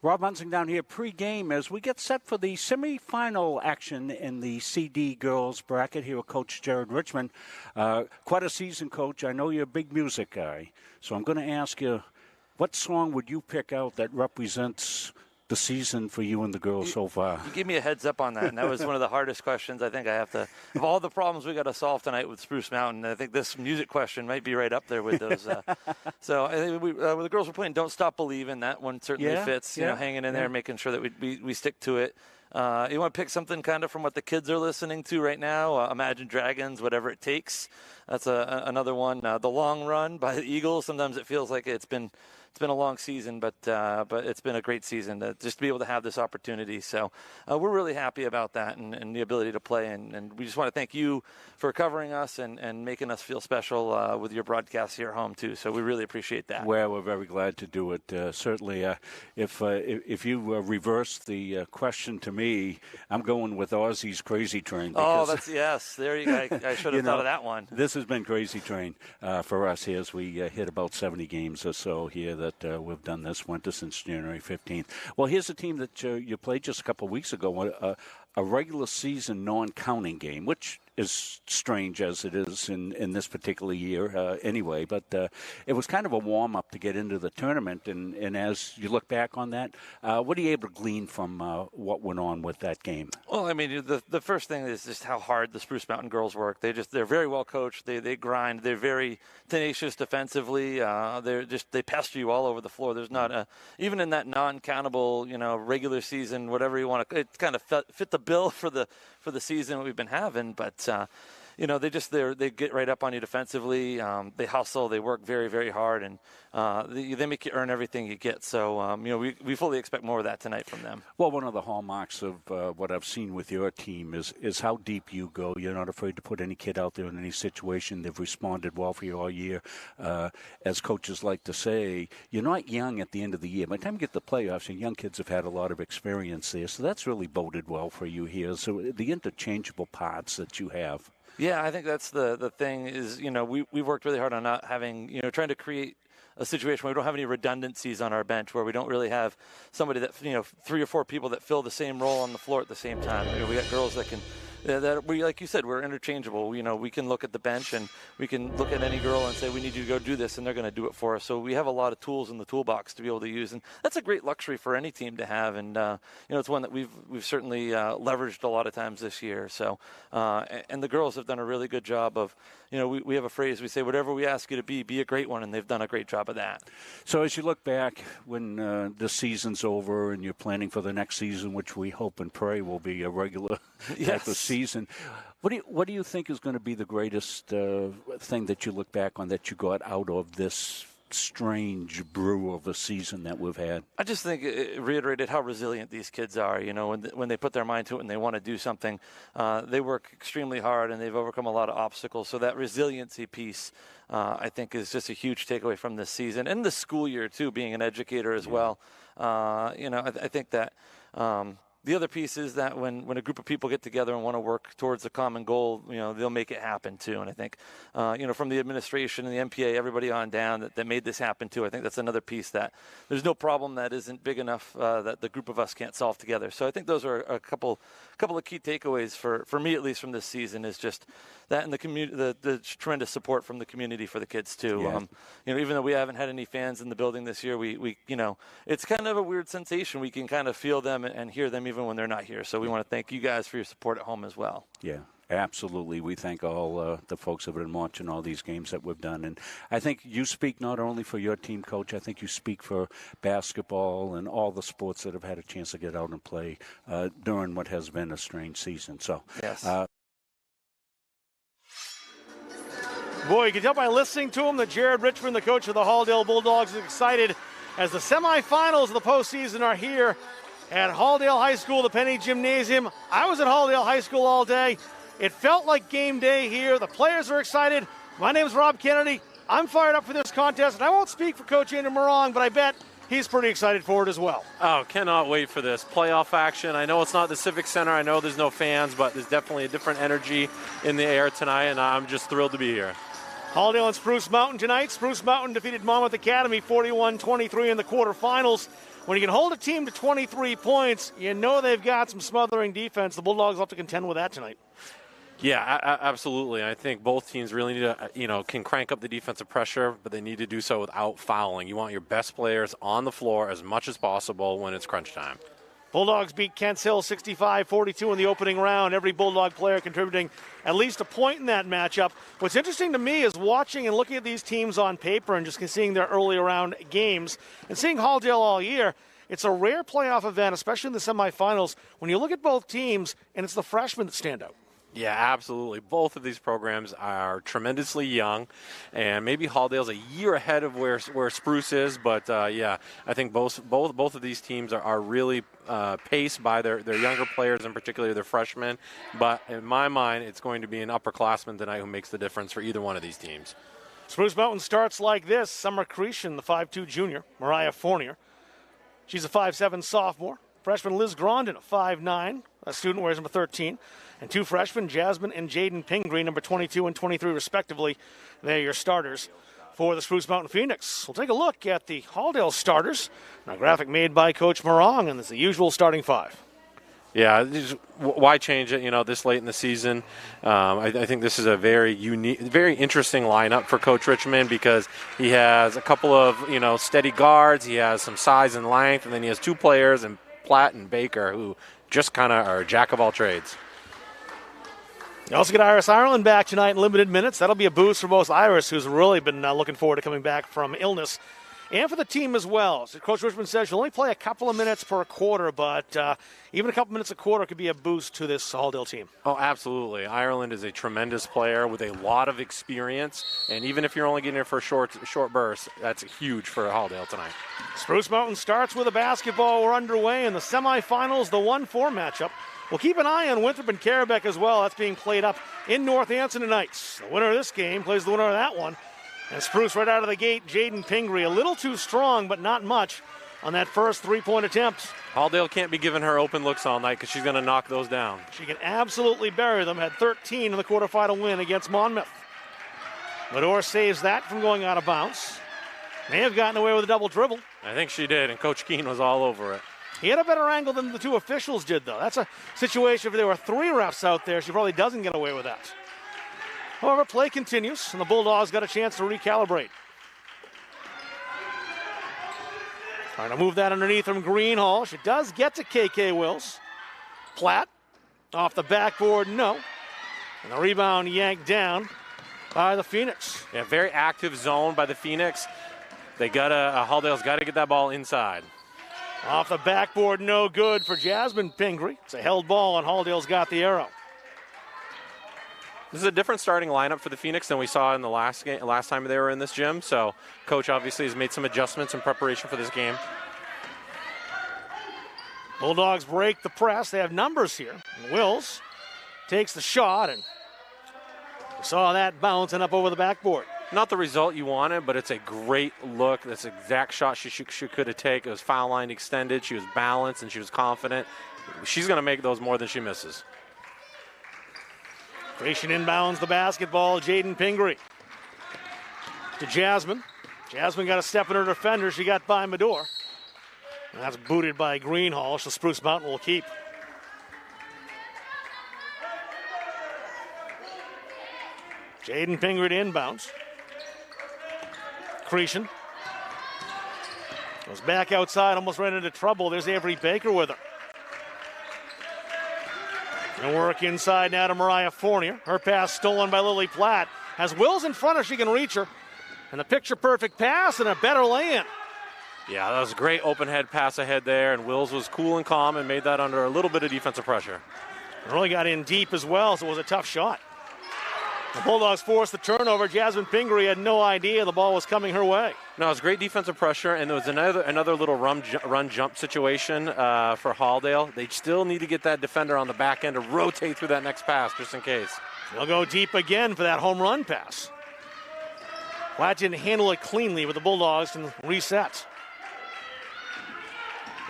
Rob Munsing down here pregame as we get set for the semifinal action in the CD girls bracket here with Coach Jared Richmond. Quite a season, Coach. I know you're a big music guy, so I'm going to ask you, what song would you pick out that represents the season for you and the girls so far? You gave me a heads up on that, and that was one of the hardest questions I think I have to. Of all the problems we got to solve tonight with Spruce Mountain, I think this music question might be right up there with those. So I think the girls were playing "Don't Stop Believin'." That one certainly fits. You know, hanging in there, making sure that we stick to it. You want to pick something kind of from what the kids are listening to right now? Imagine Dragons, Whatever It Takes. That's another one. The Long Run by the Eagles. Sometimes it feels like it's been a long season, but it's been a great season just to be able to have this opportunity. So we're really happy about that and the ability to play. And we just want to thank you for covering us and making us feel special with your broadcast here at home, too. So we really appreciate that. Well, we're very glad to do it. Certainly, if you reverse the question to me, I'm going with Ozzy's Crazy Train. Because, yes. There you go. I should have thought of that one. This has been Crazy Train for us here as we hit about 70 games or so here that we've done this winter since January 15th. Well, here's a team that you played just a couple of weeks ago, a regular season non-counting game, which is strange as it is in this particular year anyway. But it was kind of a warm-up to get into the tournament. And as you look back on that, what are you able to glean from what went on with that game? Well, I mean, the first thing is just how hard the Spruce Mountain girls work. They're very well coached. They grind. They're very tenacious defensively. They pester you all over the floor. There's not even in that non-countable, regular season, whatever you want to. It kind of fit the bill for the season we've been having, but they get right up on you defensively. They hustle, they work very, very hard, and they make you earn everything you get. So we fully expect more of that tonight from them. Well, one of the hallmarks of what I've seen with your team is how deep you go. You're not afraid to put any kid out there in any situation. They've responded well for you all year. As coaches like to say, you're not young at the end of the year. By the time you get to the playoffs, and young kids have had a lot of experience there, so that's really boded well for you here. So the interchangeable parts that you have. Yeah, I think that's the thing is, we've worked really hard on not having, trying to create a situation where we don't have any redundancies on our bench, where we don't really have somebody that, 3 or 4 people that fill the same role on the floor at the same time. We got girls that can, like you said, we're interchangeable. We can look at the bench and we can look at any girl and say, we need you to go do this, and they're going to do it for us. So we have a lot of tools in the toolbox to be able to use, and that's a great luxury for any team to have. And it's one that we've certainly leveraged a lot of times this year. So and the girls have done a really good job of, we have a phrase, we say, whatever we ask you to be a great one, and they've done a great job of that. So as you look back when this season's over and you're planning for the next season, which we hope and pray will be a regular type of season, what do you think is going to be the greatest thing that you look back on that you got out of this strange brew of a season that we've had? I just think it reiterated how resilient these kids are. When they put their mind to it and they want to do something, they work extremely hard and they've overcome a lot of obstacles. So that resiliency piece, I think, is just a huge takeaway from this season and the school year too. Being an educator as well, I think that. The other piece is that when a group of people get together and want to work towards a common goal, they'll make it happen too. And I think, from the administration and the MPA, everybody on down that made this happen too. I think that's another piece that there's no problem that isn't big enough that the group of us can't solve together. So I think those are a couple of key takeaways for me, at least from this season, is just that and the community, the tremendous support from the community for the kids too. Yes. Even though we haven't had any fans in the building this year, we it's kind of a weird sensation. We can kind of feel them and hear them even when they're not here. So we want to thank you guys for your support at home as well. Yeah, absolutely. We thank all the folks that have been watching all these games that we've done. And I think you speak not only for your team, Coach, I think you speak for basketball and all the sports that have had a chance to get out and play during what has been a strange season. So, yes. Boy, you can tell by listening to him that Jared Richmond, the coach of the Halldale Bulldogs, is excited as the semifinals of the postseason are here at Halldale High School, the Penny Gymnasium. I was at Halldale High School all day. It felt like game day here. The players are excited. My name is Rob Kennedy. I'm fired up for this contest, and I won't speak for Coach Andrew Morong, but I bet he's pretty excited for it as well. Oh, cannot wait for this playoff action. I know it's not the Civic Center. I know there's no fans, but there's definitely a different energy in the air tonight, and I'm just thrilled to be here. Halldale and Spruce Mountain tonight. Spruce Mountain defeated Monmouth Academy 41-23 in the quarterfinals. When you can hold a team to 23 points, you know they've got some smothering defense. The Bulldogs will have to contend with that tonight. Yeah, absolutely. I think both teams really need to, can crank up the defensive pressure, but they need to do so without fouling. You want your best players on the floor as much as possible when it's crunch time. Bulldogs beat Kents Hill 65-42 in the opening round. Every Bulldog player contributing at least a point in that matchup. What's interesting to me is watching and looking at these teams on paper and just seeing their early round games and seeing Halldale all year. It's a rare playoff event, especially in the semifinals, when you look at both teams and it's the freshmen that stand out. Yeah, absolutely. Both of these programs are tremendously young, and maybe Halldale's a year ahead of where Spruce is. But I think both of these teams are really paced by their younger players, and particularly their freshmen. But in my mind, it's going to be an upperclassman tonight who makes the difference for either one of these teams. Spruce Mountain starts like this. Summer Cretion, the 5'2 junior, Mariah Fournier. She's a 5'7 sophomore. Freshman Liz Grondin, a 5'9, a student, wears number 13. And two freshmen, Jasmine and Jaden Pingree, number 22 and 23 respectively. They're your starters for the Spruce Mountain Phoenix. We'll take a look at the Halldale starters. A graphic made by Coach Morong, and it's the usual starting five. Yeah, why change it, this late in the season? I think this is a very unique, very interesting lineup for Coach Richmond because he has a couple of, steady guards. He has some size and length, and then he has two players, in Platt and Baker, who just kind of are a jack of all trades. You also get Iris Ireland back tonight in limited minutes. That'll be a boost for both Iris, who's really been looking forward to coming back from illness, and for the team as well. So Coach Richmond says she'll only play a couple of minutes per quarter, but even a couple minutes a quarter could be a boost to this Halldale team. Oh, absolutely. Ireland is a tremendous player with a lot of experience, and even if you're only getting her for a short burst, that's huge for Halldale tonight. Spruce Mountain starts with a basketball. We're underway in the semifinals, the 1-4 matchup. We'll keep an eye on Winthrop and Carabec as well. That's being played up in North Anson tonight. The winner of this game plays the winner of that one. And Spruce right out of the gate, Jaden Pingree, a little too strong, but not much on that first three-point attempt. Halldale can't be giving her open looks all night because she's going to knock those down. She can absolutely bury them. Had 13 in the quarterfinal win against Monmouth. Medore saves that from going out of bounds. May have gotten away with a double dribble. I think she did, and Coach Keene was all over it. He had a better angle than the two officials did, though. That's a situation if there were three refs out there, she probably doesn't get away with that. However, play continues, and the Bulldogs got a chance to recalibrate. Trying to move that underneath from Greenhall. She does get to KK Wills. Platt off the backboard, no. And the rebound yanked down by the Phoenix. Yeah, very active zone by the Phoenix. Halldale's got to get that ball inside. Off the backboard, no good for Jasmine Pingree. It's a held ball, and Halldale's got the arrow. This is a different starting lineup for the Phoenix than we saw in the last time they were in this gym. So, Coach obviously has made some adjustments in preparation for this game. Bulldogs break the press. They have numbers here. And Wills takes the shot, and we saw that bounce and up over the backboard. Not the result you wanted, but it's a great look. That's the exact shot she could have taken. It was foul line extended. She was balanced, and she was confident. She's going to make those more than she misses. Creation inbounds the basketball. Jaden Pingree to Jasmine. Jasmine got a step in her defender. She got by Medore. And that's booted by Greenhall, so Spruce Mountain will keep. Jaden Pingree to inbounds. Creation goes back outside, almost ran into trouble. There's Avery Baker with her. And work inside now to Mariah Fournier. Her pass stolen by Lily Platt. Has Wills in front of her, she can reach her. And a picture-perfect pass and a better lay-in. Yeah, that was a great open head pass ahead there, and Wills was cool and calm and made that under a little bit of defensive pressure. Really got in deep as well, so it was a tough shot. The Bulldogs forced the turnover. Jasmine Pingree had no idea the ball was coming her way. No, it was great defensive pressure, and there was another little run jump situation for Halldale. They still need to get that defender on the back end to rotate through that next pass just in case. They'll go deep again for that home run pass. Platt didn't handle it cleanly, but the Bulldogs can reset.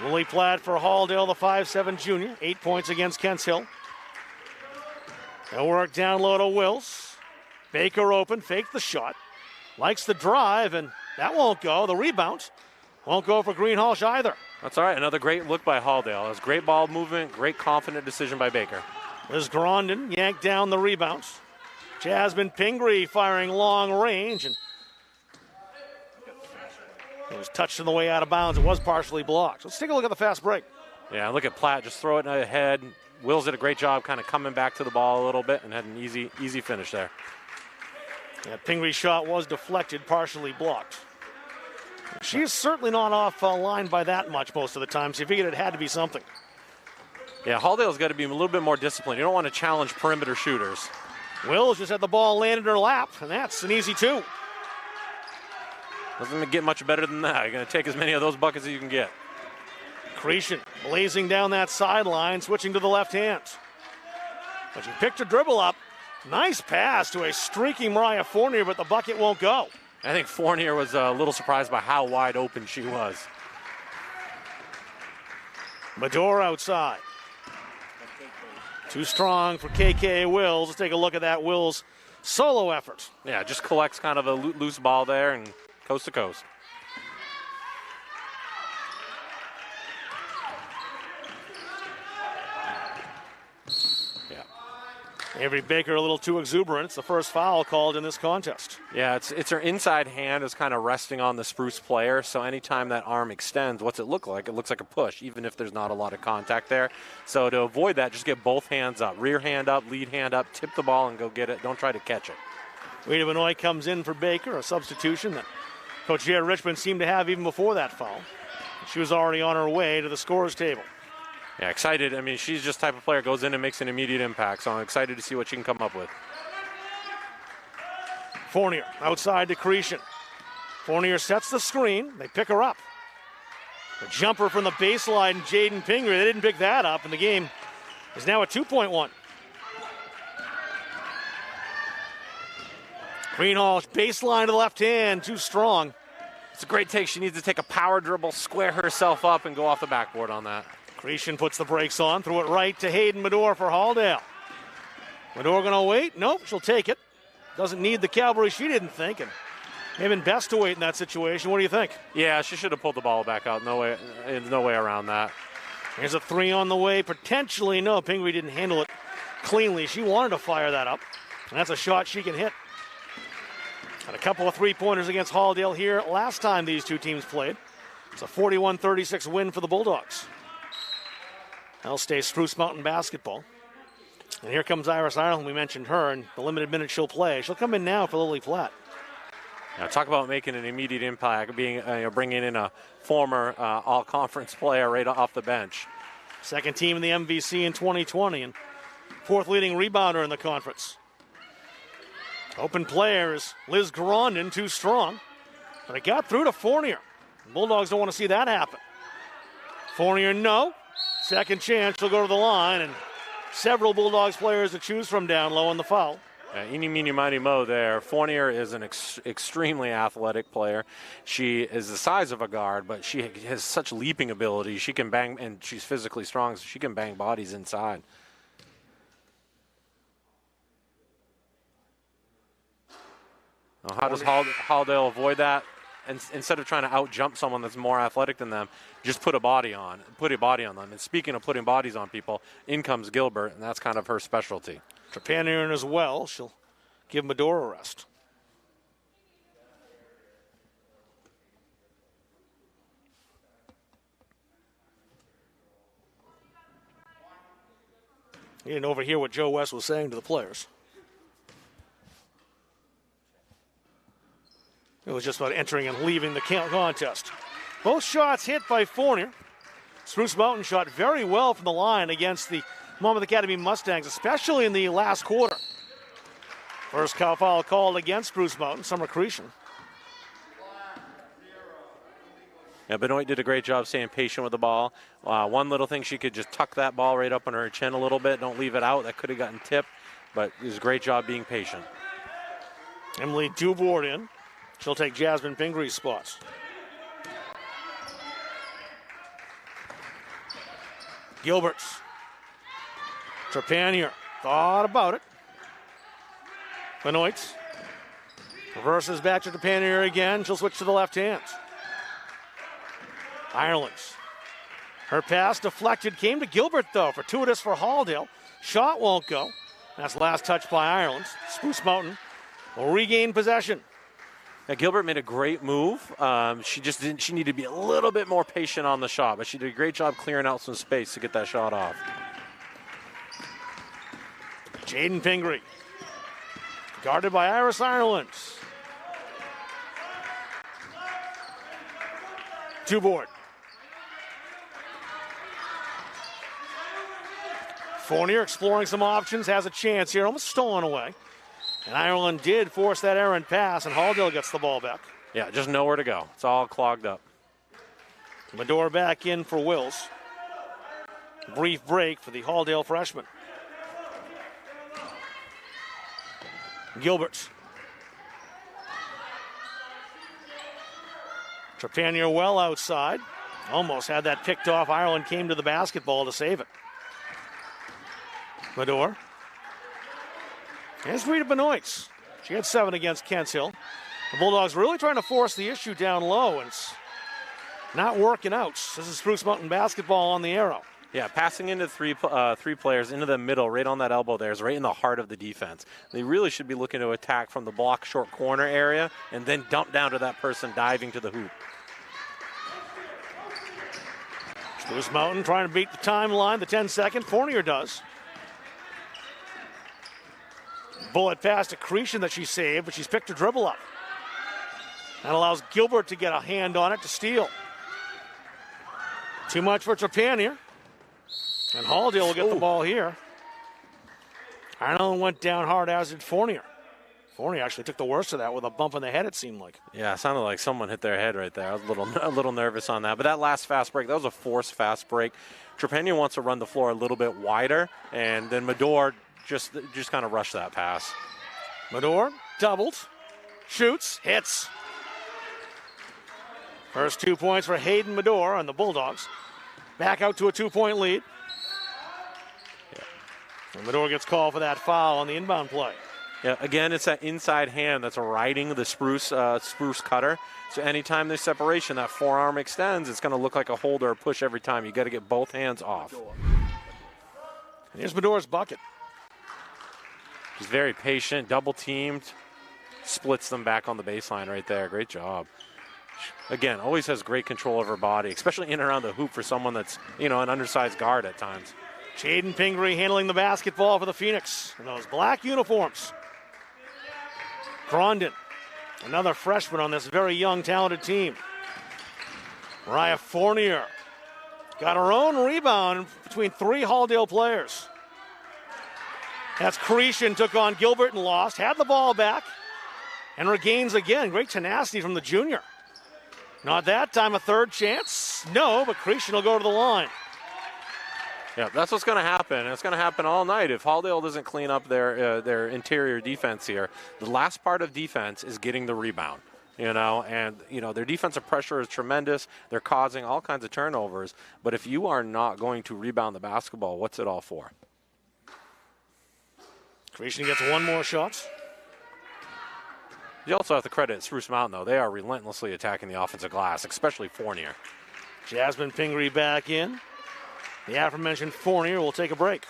Lily Platt for Halldale, the 5'7 junior. 8 points against Kents Hill. They'll work down low to Wills. Baker open, fakes the shot, likes the drive, and that won't go. The rebound won't go for Greenhalgh either. That's all right. Another great look by Halldale. It was great ball movement, great confident decision by Baker. There's Grondin yanked down the rebounds. Jasmine Pingree firing long range, and it was touched on the way out of bounds. It was partially blocked. Let's take a look at the fast break. Yeah, look at Platt. Just throw it ahead. Wills did a great job kind of coming back to the ball a little bit and had an easy finish there. Yeah, Pingree's shot was deflected, partially blocked. She is certainly not off line by that much most of the time, so you figured it had to be something. Yeah, Halldale's got to be a little bit more disciplined. You don't want to challenge perimeter shooters. Wills just had the ball land in her lap, and that's an easy 2. Doesn't get much better than that. You're going to take as many of those buckets as you can get. Cretion blazing down that sideline, switching to the left hand. But she picked her dribble up. Nice pass to a streaking Mariah Fournier, but the bucket won't go. I think Fournier was a little surprised by how wide open she was. Medor outside. Too strong for KK Wills. Let's take a look at that Wills solo effort. Yeah, just collects kind of a loose ball there and coast to coast. Avery Baker a little too exuberant. It's the first foul called in this contest. Yeah, it's her inside hand is kind of resting on the Spruce player, so anytime that arm extends, what's it look like? It looks like a push, even if there's not a lot of contact there. So to avoid that, just get both hands up. Rear hand up, lead hand up, tip the ball and go get it. Don't try to catch it. Rita Benoit comes in for Baker, a substitution that Coach Jared Richmond seemed to have even before that foul. She was already on her way to the scorer's table. Yeah, excited. I mean, she's just the type of player goes in and makes an immediate impact, so I'm excited to see what she can come up with. Fournier outside to Cretion. Fournier sets the screen. They pick her up. A jumper from the baseline, Jaden Pingree. They didn't pick that up, and the game is now a 2-point one. Greenhalgh baseline to the left hand, too strong. It's a great take. She needs to take a power dribble, square herself up, and go off the backboard on that. Cretion puts the brakes on, threw it right to Hayden Medor for Halldale. Medor gonna wait? Nope, she'll take it. Doesn't need the cavalry, she didn't think, and maybe best to wait in that situation. What do you think? Yeah, she should have pulled the ball back out. No way around that. Here's a 3 on the way, potentially. No, Pingree didn't handle it cleanly. She wanted to fire that up, and that's a shot she can hit. And a couple of 3-pointers against Halldale here last time these two teams played. It's a 41-36 win for the Bulldogs. That'll stay Spruce Mountain basketball. And here comes Iris Ireland. We mentioned her and the limited minutes she'll play. She'll come in now for Lily Platt. Now, talk about making an immediate impact, bringing in a former all-conference player right off the bench. Second team in the MVC in 2020 and fourth leading rebounder in the conference. Open player is Liz Grondin, too strong. But it got through to Fournier. The Bulldogs don't want to see that happen. Fournier, no. Second chance, she'll go to the line, and several Bulldogs players to choose from down low on the foul. Eeny, meeny, miny, mo there. Fournier is an extremely athletic player. She is the size of a guard, but she has such leaping ability. She can bang, and she's physically strong, so she can bang bodies inside. Now, how does Halldale avoid that? And instead of trying to out-jump someone that's more athletic than them, just put a body on them. And speaking of putting bodies on people, in comes Gilbert, and that's kind of her specialty. Trepanier as well. She'll give Medor a rest. You didn't overhear what Joe West was saying to the players. It was just about entering and leaving the contest. Both shots hit by Fournier. Spruce Mountain shot very well from the line against the Monmouth Academy Mustangs, especially in the last quarter. First foul called against Spruce Mountain, Summer Cretion. Yeah, Benoit did a great job staying patient with the ball. One little thing, she could just tuck that ball right up on her chin a little bit. Don't leave it out. That could have gotten tipped, but it was a great job being patient. Emily Dubord in. She'll take Jasmine Pingree's spots. Gilberts. Trepanier thought about it. Benoit Reverses back to Trepanier again. She'll switch to the left hand. Ireland. Her pass deflected. Came to Gilbert, though, fortuitous for Halldale. Shot won't go. That's the last touch by Ireland. Spruce Mountain will regain possession. Now, Gilbert made a great move. She needed to be a little bit more patient on the shot, but she did a great job clearing out some space to get that shot off. Jaden Pingree. Guarded by Iris Ireland. Two board. Fournier exploring some options, has a chance here, almost stolen away. And Ireland did force that errant pass, and Halldale gets the ball back. Yeah, just nowhere to go. It's all clogged up. Medor back in for Wills. Brief break for the Halldale freshman. Gilbert. Trepanier well outside. Almost had that picked off. Ireland came to the basketball to save it. Medor. Here's Rita Benoit. She had 7 against Kents Hill. The Bulldogs really trying to force the issue down low, and it's not working out. This is Spruce Mountain basketball on the arrow. Yeah, passing into three players into the middle, right on that elbow there, is right in the heart of the defense. They really should be looking to attack from the block short corner area and then dump down to that person diving to the hoop. Spruce Mountain trying to beat the timeline, the 10-second. Fournier does. Bullet pass to Cretion that she saved, but she's picked her dribble up. That allows Gilbert to get a hand on it to steal. Too much for Trepanier. And Halldale will get the ball here. Ireland went down hard, as did Fournier. Fournier actually took the worst of that with a bump in the head, it seemed like. Yeah, it sounded like someone hit their head right there. I was a little nervous on that. But that last fast break, that was a forced fast break. Trepanier wants to run the floor a little bit wider, and then Medor just kind of rushed that pass. Medor doubled, shoots, hits. First 2 points for Hayden Medor and the Bulldogs. Back out to a 2-point lead. And Medor gets called for that foul on the inbound play. Yeah, again, it's that inside hand that's riding the Spruce cutter. So anytime there's separation, that forearm extends, it's going to look like a hold or a push every time. You got to get both hands off. And here's Medor's bucket. She's very patient, double teamed, splits them back on the baseline right there. Great job. Again, always has great control of her body, especially in and around the hoop for someone that's, an undersized guard at times. Jaden Pingree handling the basketball for the Phoenix in those black uniforms. Grondin, another freshman on this very young, talented team. Mariah Fournier got her own rebound between 3 Halldale players. That's Cretion, took on Gilbert and lost, had the ball back, and regains again. Great tenacity from the junior. Not that time a third chance. No, but Cretion will go to the line. Yeah, that's what's going to happen. It's going to happen all night if Halldale doesn't clean up their interior defense here. The last part of defense is getting the rebound, and their defensive pressure is tremendous. They're causing all kinds of turnovers. But if you are not going to rebound the basketball, what's it all for? Cretion gets one more shot. You also have to credit Spruce Mountain, though. They are relentlessly attacking the offensive glass, especially Fournier. Jasmine Pingree back in. The aforementioned Fournier will take a break.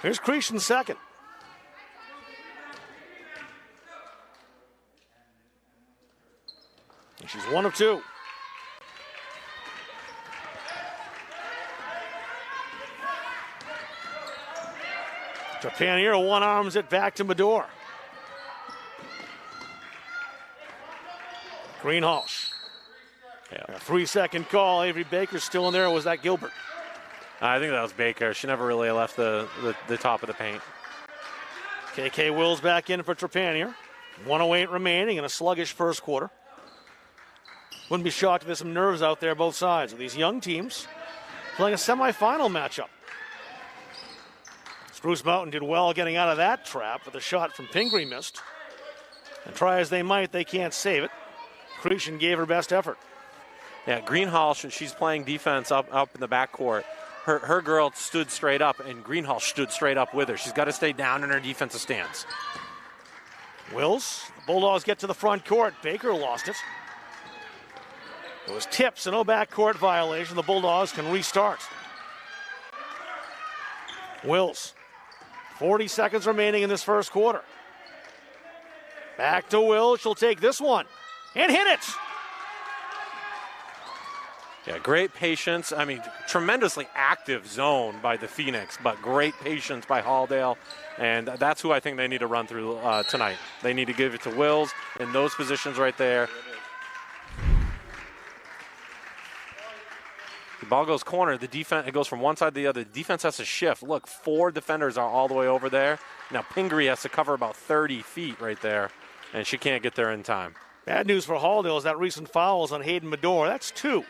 Here's Cretion second. And she's 1 of 2. Trepanier one-arms it back to Medor. Greenhalgh. Yeah. A 3-second call. Avery Baker's still in there. Or was that Gilbert? I think that was Baker. She never really left the top of the paint. KK Wills back in for Trepanier. 1:08 remaining in a sluggish first quarter. Wouldn't be shocked if there's some nerves out there both sides of these young teams playing a semifinal matchup. Spruce Mountain did well getting out of that trap, but the shot from Pingree missed. And try as they might, they can't save it. Cretion gave her best effort. Yeah, Greenhalgh, she's playing defense up in the backcourt. Her girl stood straight up, and Greenhalgh stood straight up with her. She's got to stay down in her defensive stance. Wills, the Bulldogs get to the front court. Baker lost it. It was tips, and no backcourt violation. The Bulldogs can restart. Wills, 40 seconds remaining in this first quarter. Back to Wills. She'll take this one and hit it. Yeah, great patience. I mean, tremendously active zone by the Phoenix, but great patience by Halldale. And that's who I think they need to run through tonight. They need to give it to Wills in those positions right there. The ball goes corner. The defense, it goes from one side to the other. The defense has to shift. Look, 4 defenders are all the way over there. Now Pingree has to cover about 30 feet right there, and she can't get there in time. Bad news for Halldale is that recent fouls on Hayden Medor. That's 2.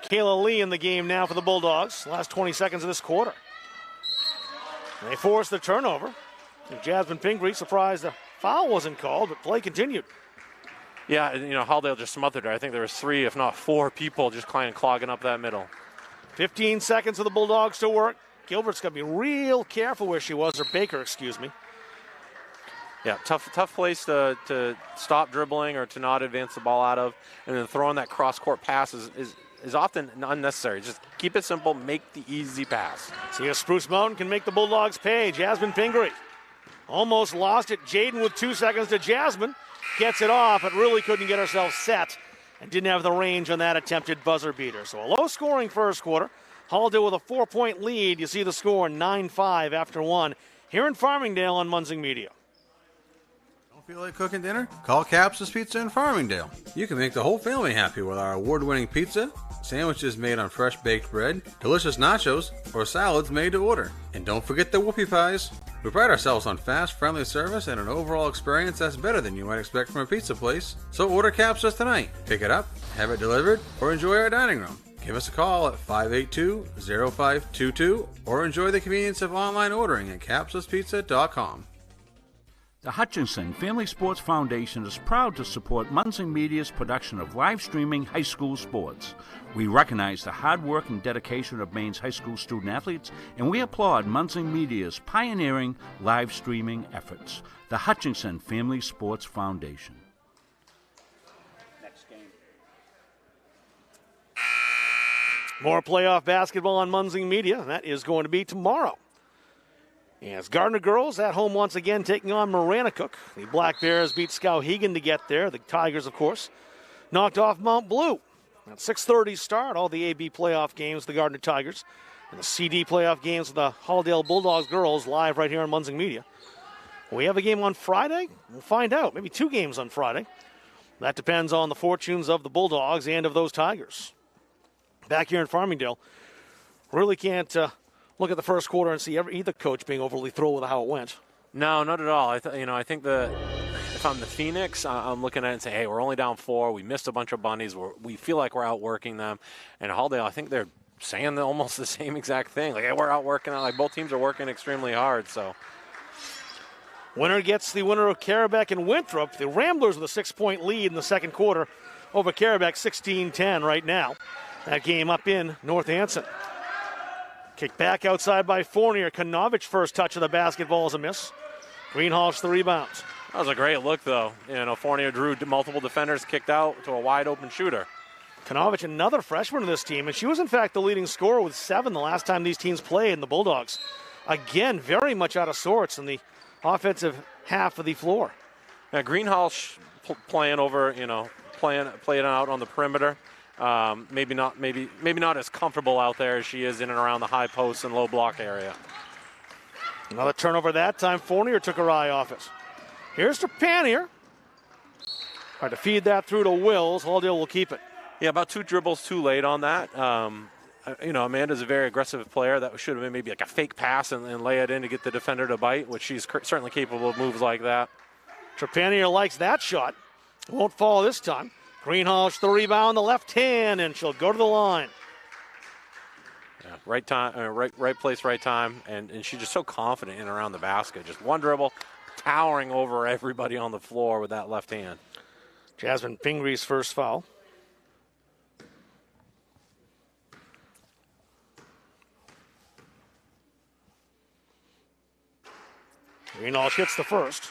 Kayla Lee in the game now for the Bulldogs. Last 20 seconds of this quarter. And they forced the turnover. And Jasmine Pingree surprised the foul wasn't called, but play continued. Yeah, you know, Halldale just smothered her. I think there was 3, if not 4 people just clogging up that middle. 15 seconds for the Bulldogs to work. Gilbert's got to be real careful where she was, or Baker, excuse me. Yeah, tough place to stop dribbling or to not advance the ball out of. And then throwing that cross-court pass is often unnecessary. Just keep it simple, make the easy pass. See if Spruce Mountain can make the Bulldogs pay. Jasmine Pingree almost lost it. Jaden with 2 seconds to Jasmine. Gets it off, but really couldn't get herself set and didn't have the range on that attempted buzzer beater. So a low-scoring first quarter. Halldale with a 4-point lead. You see the score 9-5 after 1 here in Farmingdale on Munzing Media. Feel like cooking dinner? Call Capsa's Pizza in Farmingdale. You can make the whole family happy with our award-winning pizza, sandwiches made on fresh baked bread, delicious nachos, or salads made to order. And don't forget the whoopie pies. We pride ourselves on fast, friendly service and an overall experience that's better than you might expect from a pizza place. So order Capsa's tonight. Pick it up, have it delivered, or enjoy our dining room. Give us a call at 582-0522 or enjoy the convenience of online ordering at capsaspizza.com. The Hutchinson Family Sports Foundation is proud to support Munzing Media's production of live streaming high school sports. We recognize the hard work and dedication of Maine's high school student athletes, and we applaud Munzing Media's pioneering live streaming efforts. The Hutchinson Family Sports Foundation. Next game. More playoff basketball on Munzing Media, and that is going to be tomorrow. As Gardner girls at home once again taking on Maranacook. The Black Bears beat Skowhegan to get there. The Tigers, of course, knocked off Mount Blue. At 6:30 start, all the AB playoff games, the Gardner Tigers, and the CD playoff games of the Halldale Bulldogs girls live right here on Munzing Media. We have a game on Friday. We'll find out. Maybe 2 games on Friday. That depends on the fortunes of the Bulldogs and of those Tigers. Back here in Farmingdale, really can't look at the first quarter and see either coach being overly thrilled with how it went. No, not at all. I think if I'm the Phoenix, I'm looking at it and say, hey, we're only down 4. We missed a bunch of bunnies. We feel like we're outworking them. And Halldale, I think they're saying almost the same exact thing. Like, hey, we're outworking them. Like, both teams are working extremely hard. So, winner gets the winner of Carabec and Winthrop. The Ramblers with a 6-point lead in the second quarter over Carabec, 16-10 right now. That game up in North Anson. Kicked back outside by Fournier. Kanovich first touch of the basketball is a miss. Greenhalgh's the rebound. that was a great look, though. You know, Fournier drew multiple defenders, kicked out to a wide-open shooter. Kanovich, another freshman of this team, and she was, in fact, the leading scorer with 7 the last time these teams played, and the Bulldogs, again, very much out of sorts in the offensive half of the floor. Now, Greenhalgh playing over, playing out on the perimeter. Maybe not as comfortable out there as she is in and around the high post and low block area. Another turnover that time. Fournier took her eye off it. Here's to Panier. Hard to feed that through to Wills. Halldale will keep it. Yeah, about 2 dribbles too late on that. Amanda's a very aggressive player. That should have been maybe like a fake pass and lay it in to get the defender to bite, which she's certainly capable of moves like that. Trepanier likes that shot. Won't fall this time. Greenhalgh the rebound, the left hand, and she'll go to the line. Yeah, right time, right place, right time, and she's just so confident in and around the basket. Just one dribble, towering over everybody on the floor with that left hand. Jasmine Pingree's first foul. Greenhalgh hits the first.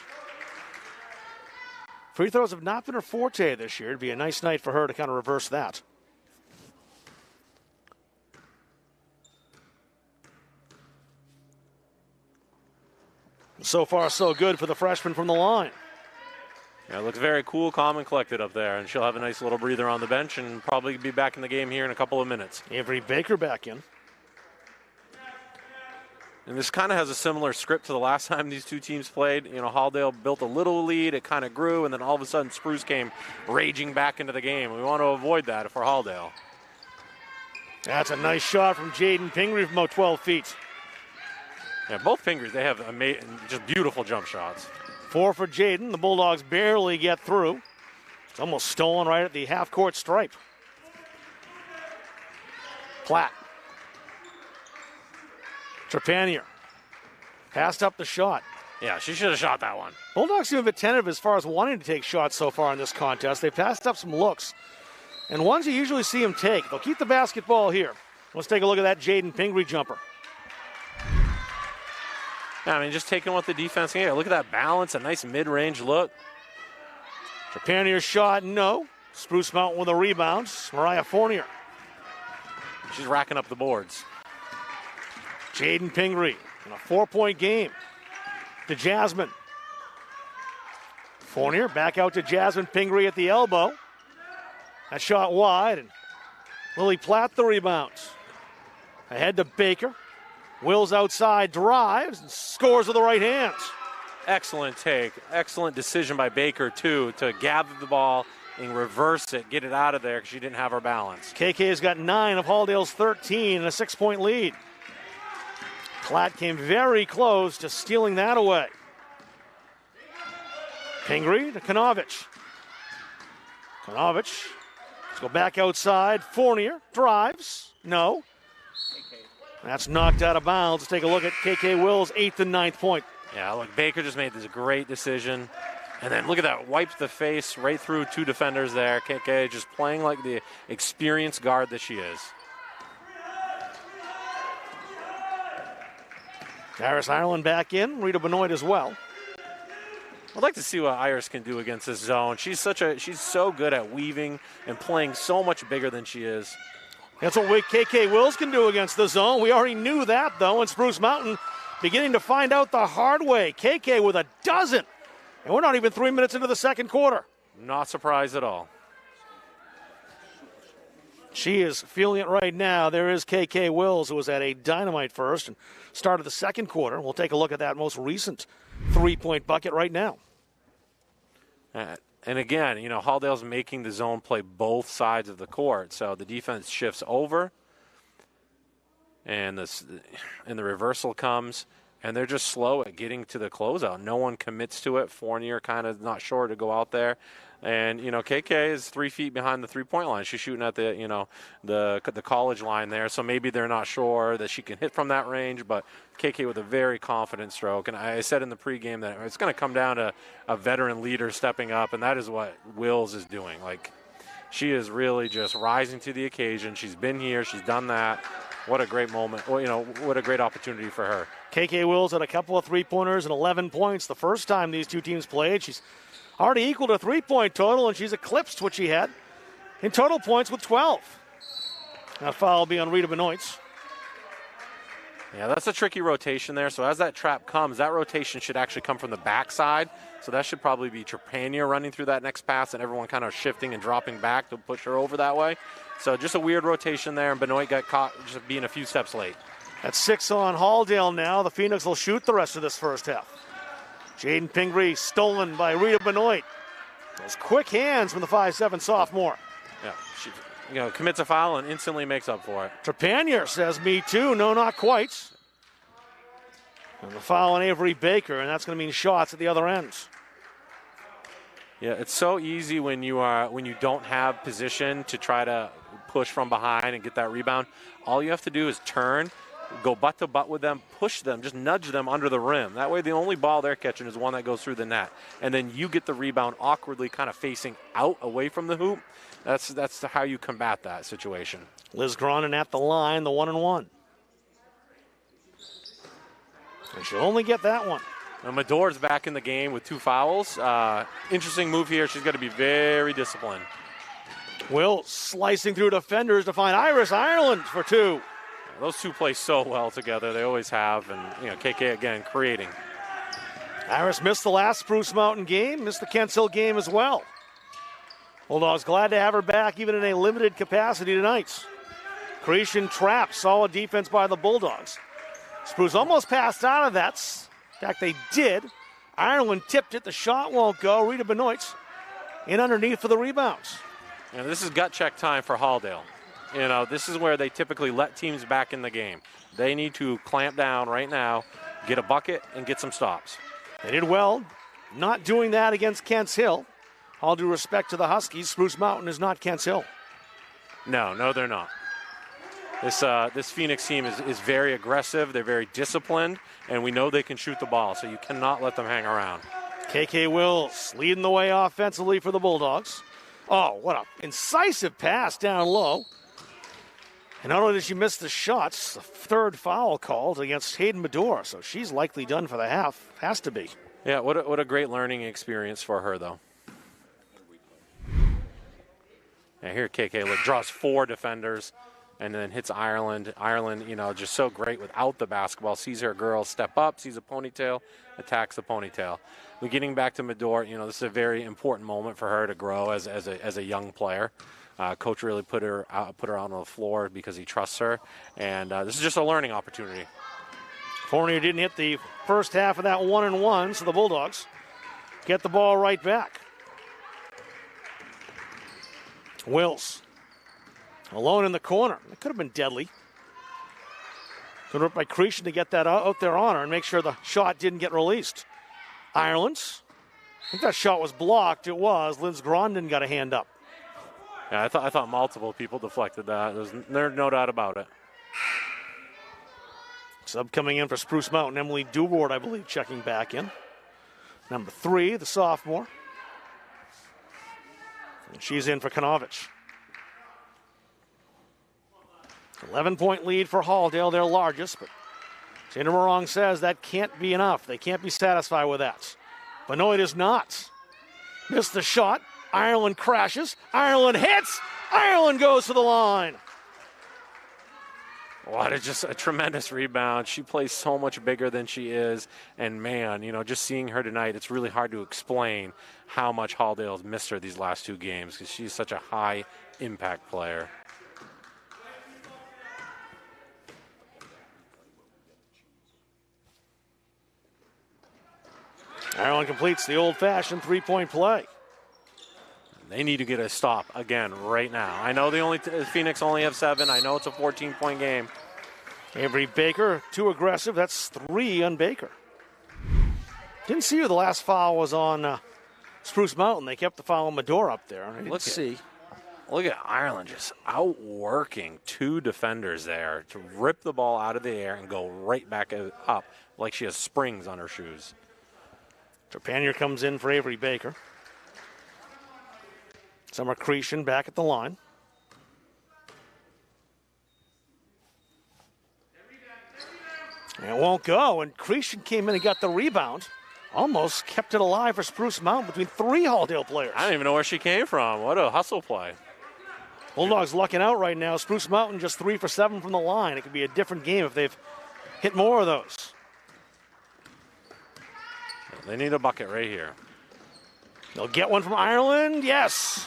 Free throws have not been her forte this year. It'd be a nice night for her to kind of reverse that. So far, so good for the freshman from the line. Yeah, it looks very cool, calm, and collected up there, and she'll have a nice little breather on the bench and probably be back in the game here in a couple of minutes. Avery Baker back in. And this kind of has a similar script to the last time these two teams played. You know, Halldale built a little lead, it kind of grew, and then all of a sudden Spruce came raging back into the game. We want to avoid that for Halldale. That's a nice shot from Jaden Pingree from about 12 feet. Yeah, both Pingrees, they have just beautiful jump shots. 4 for Jaden. The Bulldogs barely get through. It's almost stolen right at the half-court stripe. Platt. Trepanier. Passed up the shot. Yeah, she should have shot that one. Bulldogs seem a bit tentative as far as wanting to take shots so far in this contest. They passed up some looks, and ones you usually see them take. They'll keep the basketball here. Let's take a look at that Jaden Pingree jumper. Yeah, I mean, just taking what the defense can get. Look at that balance, a nice mid-range look. Trepanier's shot, no. Spruce Mountain with a rebound. Mariah Fournier. She's racking up the boards. Jaden Pingree in a 4-point game to Jasmine. Fournier back out to Jasmine Pingree at the elbow. That shot wide, and Lily Platt the rebounds. Ahead to Baker. Wills outside, drives, and scores with the right hands. Excellent take. Excellent decision by Baker, too, to gather the ball and reverse it, get it out of there because she didn't have her balance. KK has got 9 of Halldale's 13 and a 6-point lead. Platt came very close to stealing that away. Pingree to Konovich. Konovich. Let's go back outside. Fournier drives. No. That's knocked out of bounds. Let's take a look at KK Will's 8th and 9th point. Yeah, look, Baker just made this great decision. And then look at that, wipes the face right through 2 defenders there. KK just playing like the experienced guard that she is. Iris Ireland back in. Rita Benoit as well. I'd like to see what Iris can do against this zone. She's so good at weaving and playing so much bigger than she is. That's what KK Wills can do against the zone. We already knew that, though, and Spruce Mountain beginning to find out the hard way. KK with a dozen. And we're not even 3 minutes into the second quarter. Not surprised at all. She is feeling it right now. There is KK Wills, who was at a dynamite first and started the second quarter. We'll take a look at that most recent 3-point bucket right now. And again, you know, Halldale's making the zone play both sides of the court. So the defense shifts over, and the reversal comes, and they're just slow at getting to the closeout. No one commits to it. Fournier kind of not sure to go out there. And, you know, KK is 3 feet behind the 3-point line. She's shooting at the, you know, the college line there. So maybe they're not sure that she can hit from that range. But KK with a very confident stroke. And I said in the pregame that it's going to come down to a veteran leader stepping up. And that is what Wills is doing. Like, she is really just rising to the occasion. She's been here. She's done that. What a great moment. Well, you know, what a great opportunity for her. KK Wills had a couple of 3-pointers and 11 points the first time these two teams played. She's already equaled a 3-point total, and she's eclipsed what she had in total points with 12. That foul will be on Rita Benoit. Yeah, that's a tricky rotation there. So as that trap comes, that rotation should actually come from the backside. So that should probably be Trepanier running through that next pass and everyone kind of shifting and dropping back to push her over that way. So just a weird rotation there, and Benoit got caught just being a few steps late. That's 6 on Halldale now. The Phoenix will shoot the rest of this first half. Jaden Pingree stolen by Rita Benoit. Those quick hands from the 5'7" sophomore. Yeah, she commits a foul and instantly makes up for it. Trepanier says, me too. No, not quite. And the foul on Avery Baker, and that's going to mean shots at the other end. Yeah, it's so easy when you don't have position to try to push from behind and get that rebound. All you have to do is turn, go butt to butt with them, push them, just nudge them under the rim. That way the only ball they're catching is one that goes through the net. And then you get the rebound awkwardly kind of facing out away from the hoop. That's how you combat that situation. Liz Gronin at the line, the 1-and-1. And she'll only get that one. Now, Medore's back in the game with 2 fouls. Interesting move here. She's got to be very disciplined. Will slicing through defenders to find Iris Ireland for 2. Those two play so well together. They always have. And, KK, again, creating. Iris missed the last Spruce Mountain game, missed the Kents Hill game as well. Bulldogs glad to have her back even in a limited capacity tonight. Creation trap, solid defense by the Bulldogs. Spruce almost passed out of that. In fact, they did. Ireland tipped it. The shot won't go. Rita Benoit in underneath for the rebounds. And this is gut check time for Halldale. This is where they typically let teams back in the game. They need to clamp down right now, get a bucket, and get some stops. They did well not doing that against Kents Hill. All due respect to the Huskies, Spruce Mountain is not Kents Hill. No, they're not. This Phoenix team is very aggressive. They're very disciplined, and we know they can shoot the ball, so you cannot let them hang around. KK Wills leading the way offensively for the Bulldogs. Oh, what an incisive pass down low. And not only did she miss the shots, the 3rd foul called against Hayden Medore, so she's likely done for the half. Has to be. Yeah, what a great learning experience for her, though. And here KK draws 4 defenders and then hits Ireland. Ireland, just so great without the basketball. Sees her girl step up, sees a ponytail, attacks the ponytail. We're getting back to Medore. This is a very important moment for her to grow as a young player. Coach really put her out on the floor because he trusts her, and this is just a learning opportunity. Fournier didn't hit the first half of that 1-and-1, so the Bulldogs get the ball right back. Wills alone in the corner. It could have been deadly. Good work by Creation to get that out there on her and make sure the shot didn't get released. Ireland. I think that shot was blocked. It was. Liz Grondin got a hand up. Yeah, I thought multiple people deflected that. There's no doubt about it. Sub coming in for Spruce Mountain, Emily Deward, I believe, checking back in. Number 3, the sophomore. And she's in for Kanovich. 11-point lead for Halldale, their largest, but Sandra Morong says that can't be enough. They can't be satisfied with that. Benoit is not. Missed the shot. Ireland crashes. Ireland hits. Ireland goes to the line. What just a tremendous rebound. She plays so much bigger than she is. And, man, just seeing her tonight, it's really hard to explain how much Halldale's missed her these last 2 games because she's such a high-impact player. Ireland completes the old-fashioned 3-point play. They need to get a stop again right now. I know Phoenix only have 7. I know it's a 14-point game. Avery Baker, too aggressive. That's 3 on Baker. Didn't see who the last foul was on Spruce Mountain. They kept the foul on Medore up there. I didn't see. Look at Ireland just outworking 2 defenders there to rip the ball out of the air and go right back up like she has springs on her shoes. Trepanier comes in for Avery Baker. Summer Creation back at the line. And it won't go, and Creation came in and got the rebound. Almost kept it alive for Spruce Mountain between 3 Halldale players. I don't even know where she came from. What a hustle play. Bulldogs lucking out right now. Spruce Mountain just 3 for 7 from the line. It could be a different game if they've hit more of those. They need a bucket right here. They'll get one from Ireland. Yes.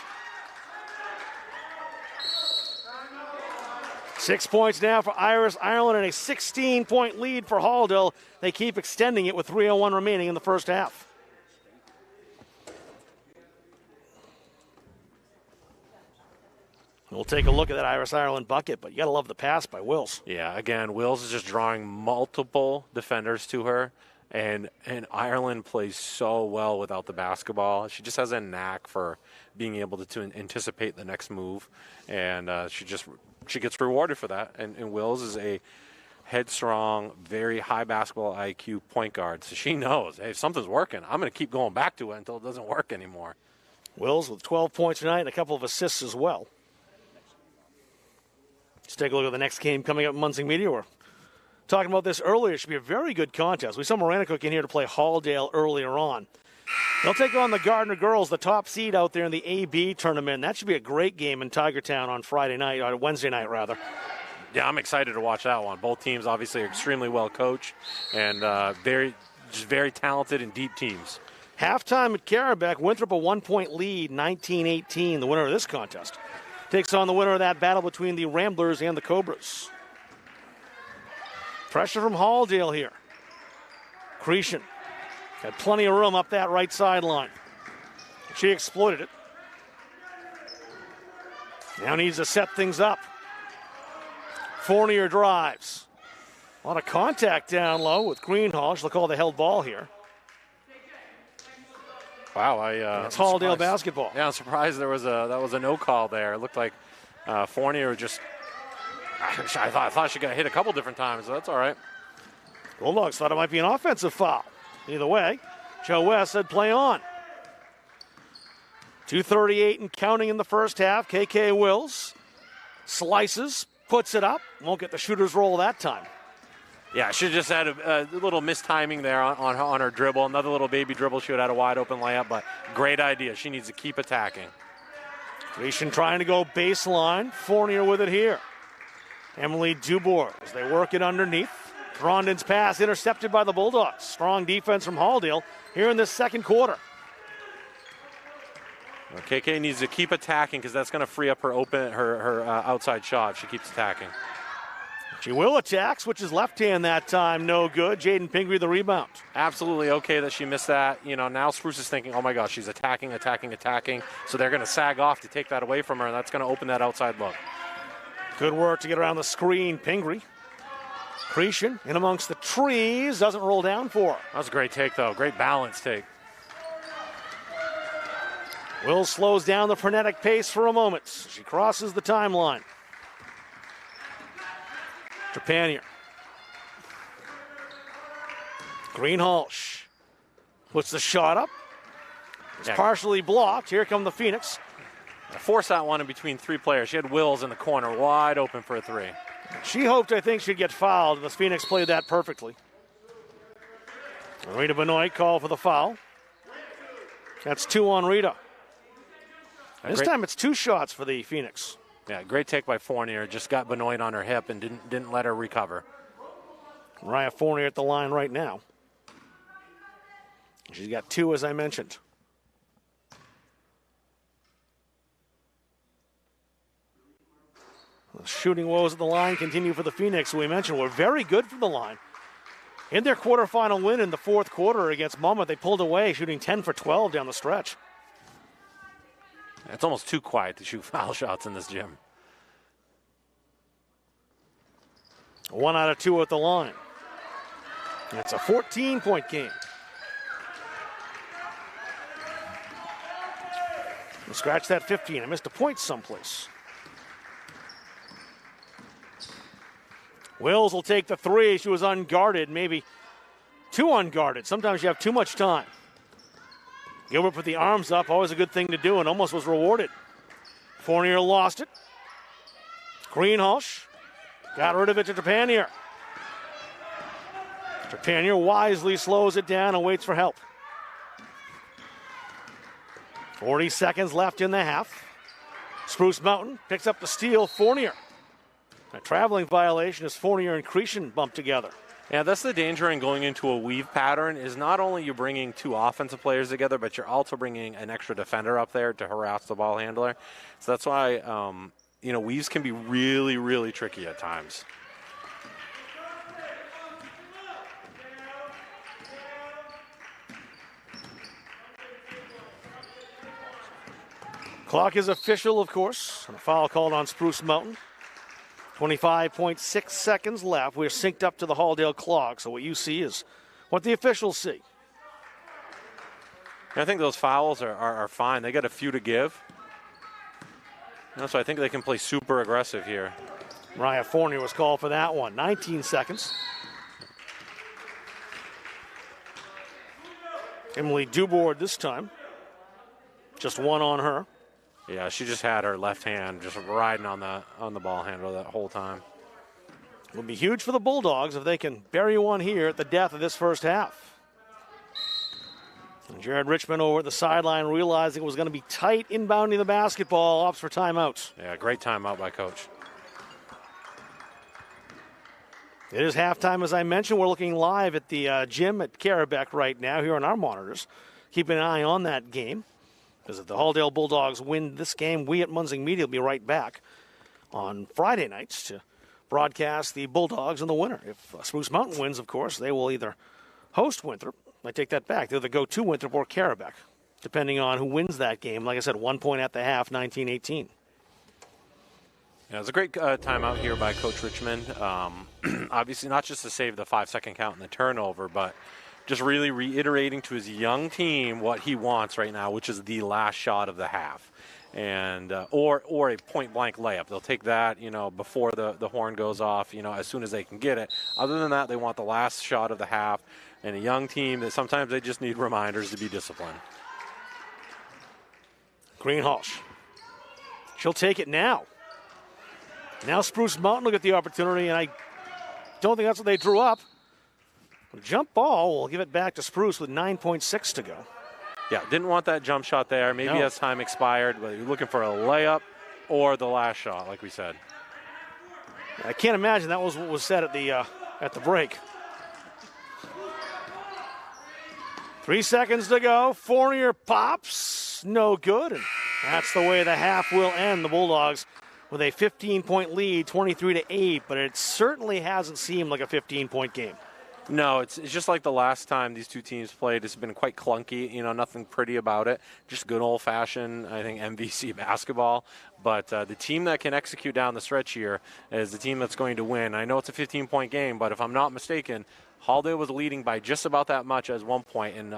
6 points now for Iris Ireland and a 16-point lead for Halldale. They keep extending it with 3:01 remaining in the first half. We'll take a look at that Iris Ireland bucket, but you got to love the pass by Wills. Yeah, again, Wills is just drawing multiple defenders to her, and Ireland plays so well without the basketball. She just has a knack for being able to anticipate the next move, and she gets rewarded for that. And Wills is a headstrong, very high basketball IQ point guard, so she knows, hey, if something's working, I'm going to keep going back to it until it doesn't work anymore. Wills with 12 points tonight and a couple of assists as well. Let's take a look at the next game coming up in Muncie Media, where talking about this earlier. It should be a very good contest. We saw Maranacook in here to play Halldale earlier on. They'll take on the Gardner girls, the top seed out there in the AB tournament. That should be a great game in Tigertown on Friday night, or Wednesday night, rather. Yeah, I'm excited to watch that one. Both teams obviously are extremely well coached and very talented and deep teams. Halftime at Carabec, Winthrop a 1-point lead, 19-18, the winner of this contest. Takes on the winner of that battle between the Ramblers and the Cobras. Pressure from Halldale here. Cretion had plenty of room up that right sideline. She exploited it. Now needs to set things up. Fournier drives. A lot of contact down low with Greenhalgh. She'll call the held ball here. Wow, it's Halldale basketball. Yeah, I'm surprised that was a no call there. It looked like Fournier just. I thought she got hit a couple different times. So that's all right. Bulldogs thought it might be an offensive foul. Either way, Joe West said play on. 2:38 and counting in the first half. KK Wills slices, puts it up. Won't get the shooter's roll that time. Yeah, she just had a little mistiming there on her dribble. Another little baby dribble. She would have had a wide open layup, but great idea. She needs to keep attacking. Grecian trying to go baseline. Fournier with it here. Emily Dubois as they work it underneath. Grondin's pass intercepted by the Bulldogs. Strong defense from Halldale here in this second quarter. Well, KK needs to keep attacking because that's going to free up her outside shot if she keeps attacking. She will attack, switches left hand that time, no good. Jaden Pingree the rebound. Absolutely okay that she missed that. You know, now Spruce is thinking, oh my gosh, she's attacking. So they're going to sag off to take that away from her, and that's going to open that outside look. Good work to get around the screen, Pingree. Cretion in amongst the trees, doesn't roll down for her. That was a great take, though. Great balance take. Will slows down the frenetic pace for a moment. She crosses the timeline. Trepanier. Greenhalgh puts the shot up. It's partially blocked. Here come the Phoenix. Force that one in between three players. She had Wills in the corner, wide open for a three. She hoped, I think, she'd get fouled. The Phoenix played that perfectly. Rita Benoit called for the foul. That's two on Rita. This time it's two shots for the Phoenix. Yeah, great take by Fournier. Just got Benoit on her hip and didn't let her recover. Mariah Fournier at the line right now. She's got two, as I mentioned. The shooting woes at the line continue for the Phoenix, who we mentioned were very good from the line. In their quarterfinal win in the fourth quarter against Monmouth, they pulled away, shooting 10 for 12 down the stretch. It's almost too quiet to shoot foul shots in this gym. 1 out of 2 at the line. It's a 14-point game. Scratch that 15. I missed a point someplace. Wills will take the three. She was unguarded, maybe too unguarded. Sometimes you have too much time. Gilbert put the arms up, always a good thing to do, and almost was rewarded. Fournier lost it. Greenhalgh got rid of it to Trepanier. Trepanier wisely slows it down and waits for help. 40 seconds left in the half. Spruce Mountain picks up the steal. Fournier. A traveling violation as Fournier and Cretion bump together. Yeah, that's the danger in going into a weave pattern is not only you're bringing two offensive players together, but you're also bringing an extra defender up there to harass the ball handler. So that's why, weaves can be really, really tricky at times. Clock is official, of course. And a foul called on Spruce Mountain. 25.6 seconds left. We're synced up to the Halldale clock, so what you see is what the officials see. I think those fouls are fine. They got a few to give. So I think they can play super aggressive here. Mariah Fournier was called for that one. 19 seconds. Emily Dubois this time. Just one on her. Yeah, she just had her left hand just riding on the ball handle that whole time. It would be huge for the Bulldogs if they can bury one here at the death of this first half. And Jared Richmond over at the sideline, realizing it was going to be tight inbounding the basketball, opts for timeouts. Yeah, great timeout by Coach. It is halftime, as I mentioned. We're looking live at the gym at Carabec right now here on our monitors. Keeping an eye on that game. Because if the Halldale Bulldogs win this game, we at Munzing Media will be right back on Friday nights to broadcast the Bulldogs and the winner. If Spruce Mountain wins, of course, they will either host Winthrop. I take that back. They'll either go to Winthrop or Carabec, depending on who wins that game. Like I said, 1 point at the half, 19-18. Yeah, it was a great timeout here by Coach Richmond. Obviously, not just to save the 5-second count and the turnover, but just really reiterating to his young team what he wants right now, which is the last shot of the half, and or a point-blank layup. They'll take that, before the horn goes off, as soon as they can get it. Other than that, they want the last shot of the half, and a young team that sometimes they just need reminders to be disciplined. Greenhalgh. She'll take it now. Now Spruce Mountain will get the opportunity, and I don't think that's what they drew up. Jump ball will give it back to Spruce with 9.6 to go. Yeah, didn't want that jump shot there. Maybe as time expired, but you're looking for a layup or the last shot, like we said. I can't imagine that was what was said at the break. 3 seconds to go. Fournier pops. No good. And that's the way the half will end. The Bulldogs with a 15-point lead, 23-8, but it certainly hasn't seemed like a 15-point game. No, it's just like the last time these two teams played. It's been quite clunky, nothing pretty about it. Just good old-fashioned, I think, MVC basketball. But the team that can execute down the stretch here is the team that's going to win. I know it's a 15-point game, but if I'm not mistaken, Halldale was leading by just about that much at one point, and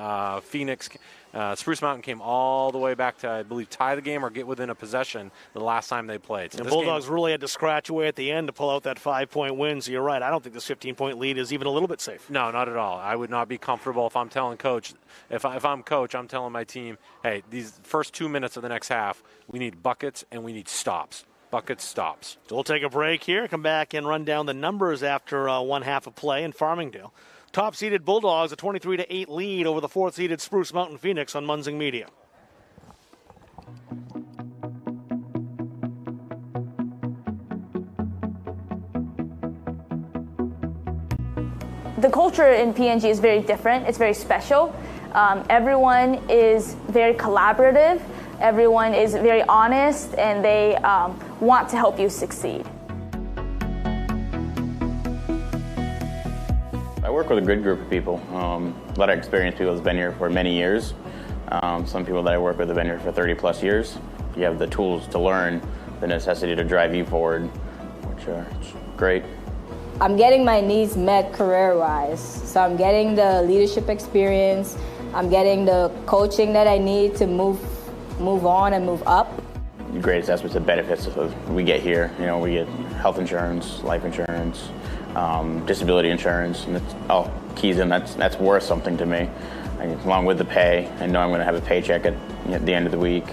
Spruce Mountain came all the way back to, I believe, tie the game or get within a possession the last time they played. So the Bulldogs really had to scratch away at the end to pull out that 5-point win, so you're right. I don't think this 15-point lead is even a little bit safe. No, not at all. I would not be comfortable if I'm telling Coach, if I'm Coach, I'm telling my team, hey, these first 2 minutes of the next half, we need buckets and we need stops. Buckets, stops. So we'll take a break here, come back and run down the numbers after one half of play in Farmingdale. Top-seeded Bulldogs, a 23-8 lead over the fourth-seeded Spruce Mountain Phoenix on Munzing Media. The culture in PNG is very different. It's very special. Everyone is very collaborative. Everyone is very honest, and they want to help you succeed. I work with a good group of people. A lot of experienced people that's been here for many years. Some people that I work with have been here for 30-plus years. You have the tools to learn, the necessity to drive you forward, which are great. I'm getting my needs met career-wise. So I'm getting the leadership experience. I'm getting the coaching that I need to move on and move up. The greatest aspects of benefits we get here. We get health insurance, life insurance, disability insurance, and that's all keys in. That's worth something to me. Along with the pay, I know I'm going to have a paycheck at the end of the week.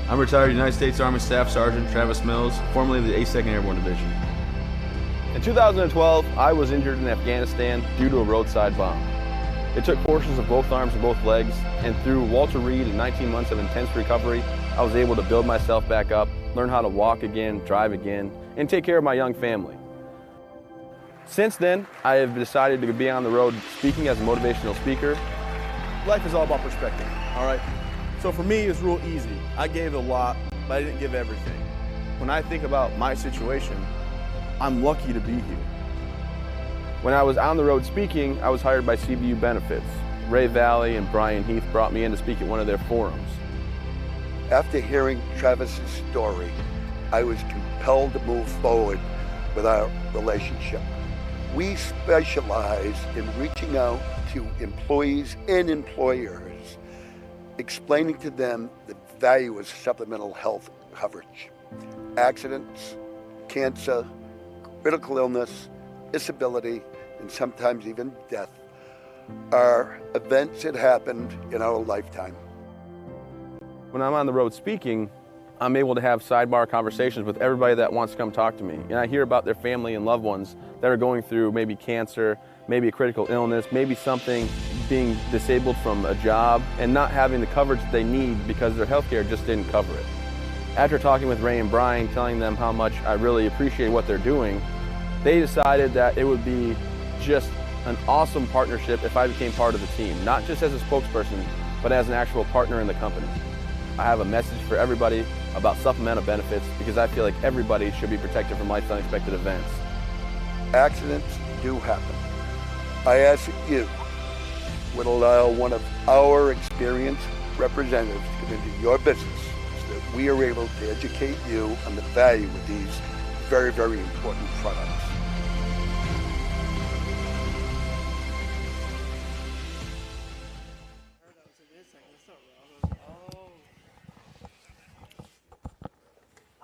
I'm retired United States Army Staff Sergeant Travis Mills, formerly of the 82nd Airborne Division. In 2012, I was injured in Afghanistan due to a roadside bomb. It took portions of both arms and both legs, and through Walter Reed and 19 months of intense recovery, I was able to build myself back up, learn how to walk again, drive again, and take care of my young family. Since then, I have decided to be on the road speaking as a motivational speaker. Life is all about perspective, all right? So for me, it's real easy. I gave a lot, but I didn't give everything. When I think about my situation, I'm lucky to be here. When I was on the road speaking, I was hired by CBU Benefits. Ray Valley and Brian Heath brought me in to speak at one of their forums. After hearing Travis's story, I was compelled to move forward with our relationship. We specialize in reaching out to employees and employers, explaining to them the value of supplemental health coverage. Accidents, cancer, critical illness, disability, and sometimes even death are events that happened in our lifetime. When I'm on the road speaking, I'm able to have sidebar conversations with everybody that wants to come talk to me. And I hear about their family and loved ones that are going through maybe cancer, maybe a critical illness, maybe something, being disabled from a job and not having the coverage that they need because their healthcare just didn't cover it. After talking with Ray and Brian, telling them how much I really appreciate what they're doing, they decided that it would be just an awesome partnership if I became part of the team, not just as a spokesperson, but as an actual partner in the company. I have a message for everybody about supplemental benefits because I feel like everybody should be protected from life's unexpected events. Accidents do happen. I ask that you would allow one of our experienced representatives to come into your business so that we are able to educate you on the value of these very, very important products.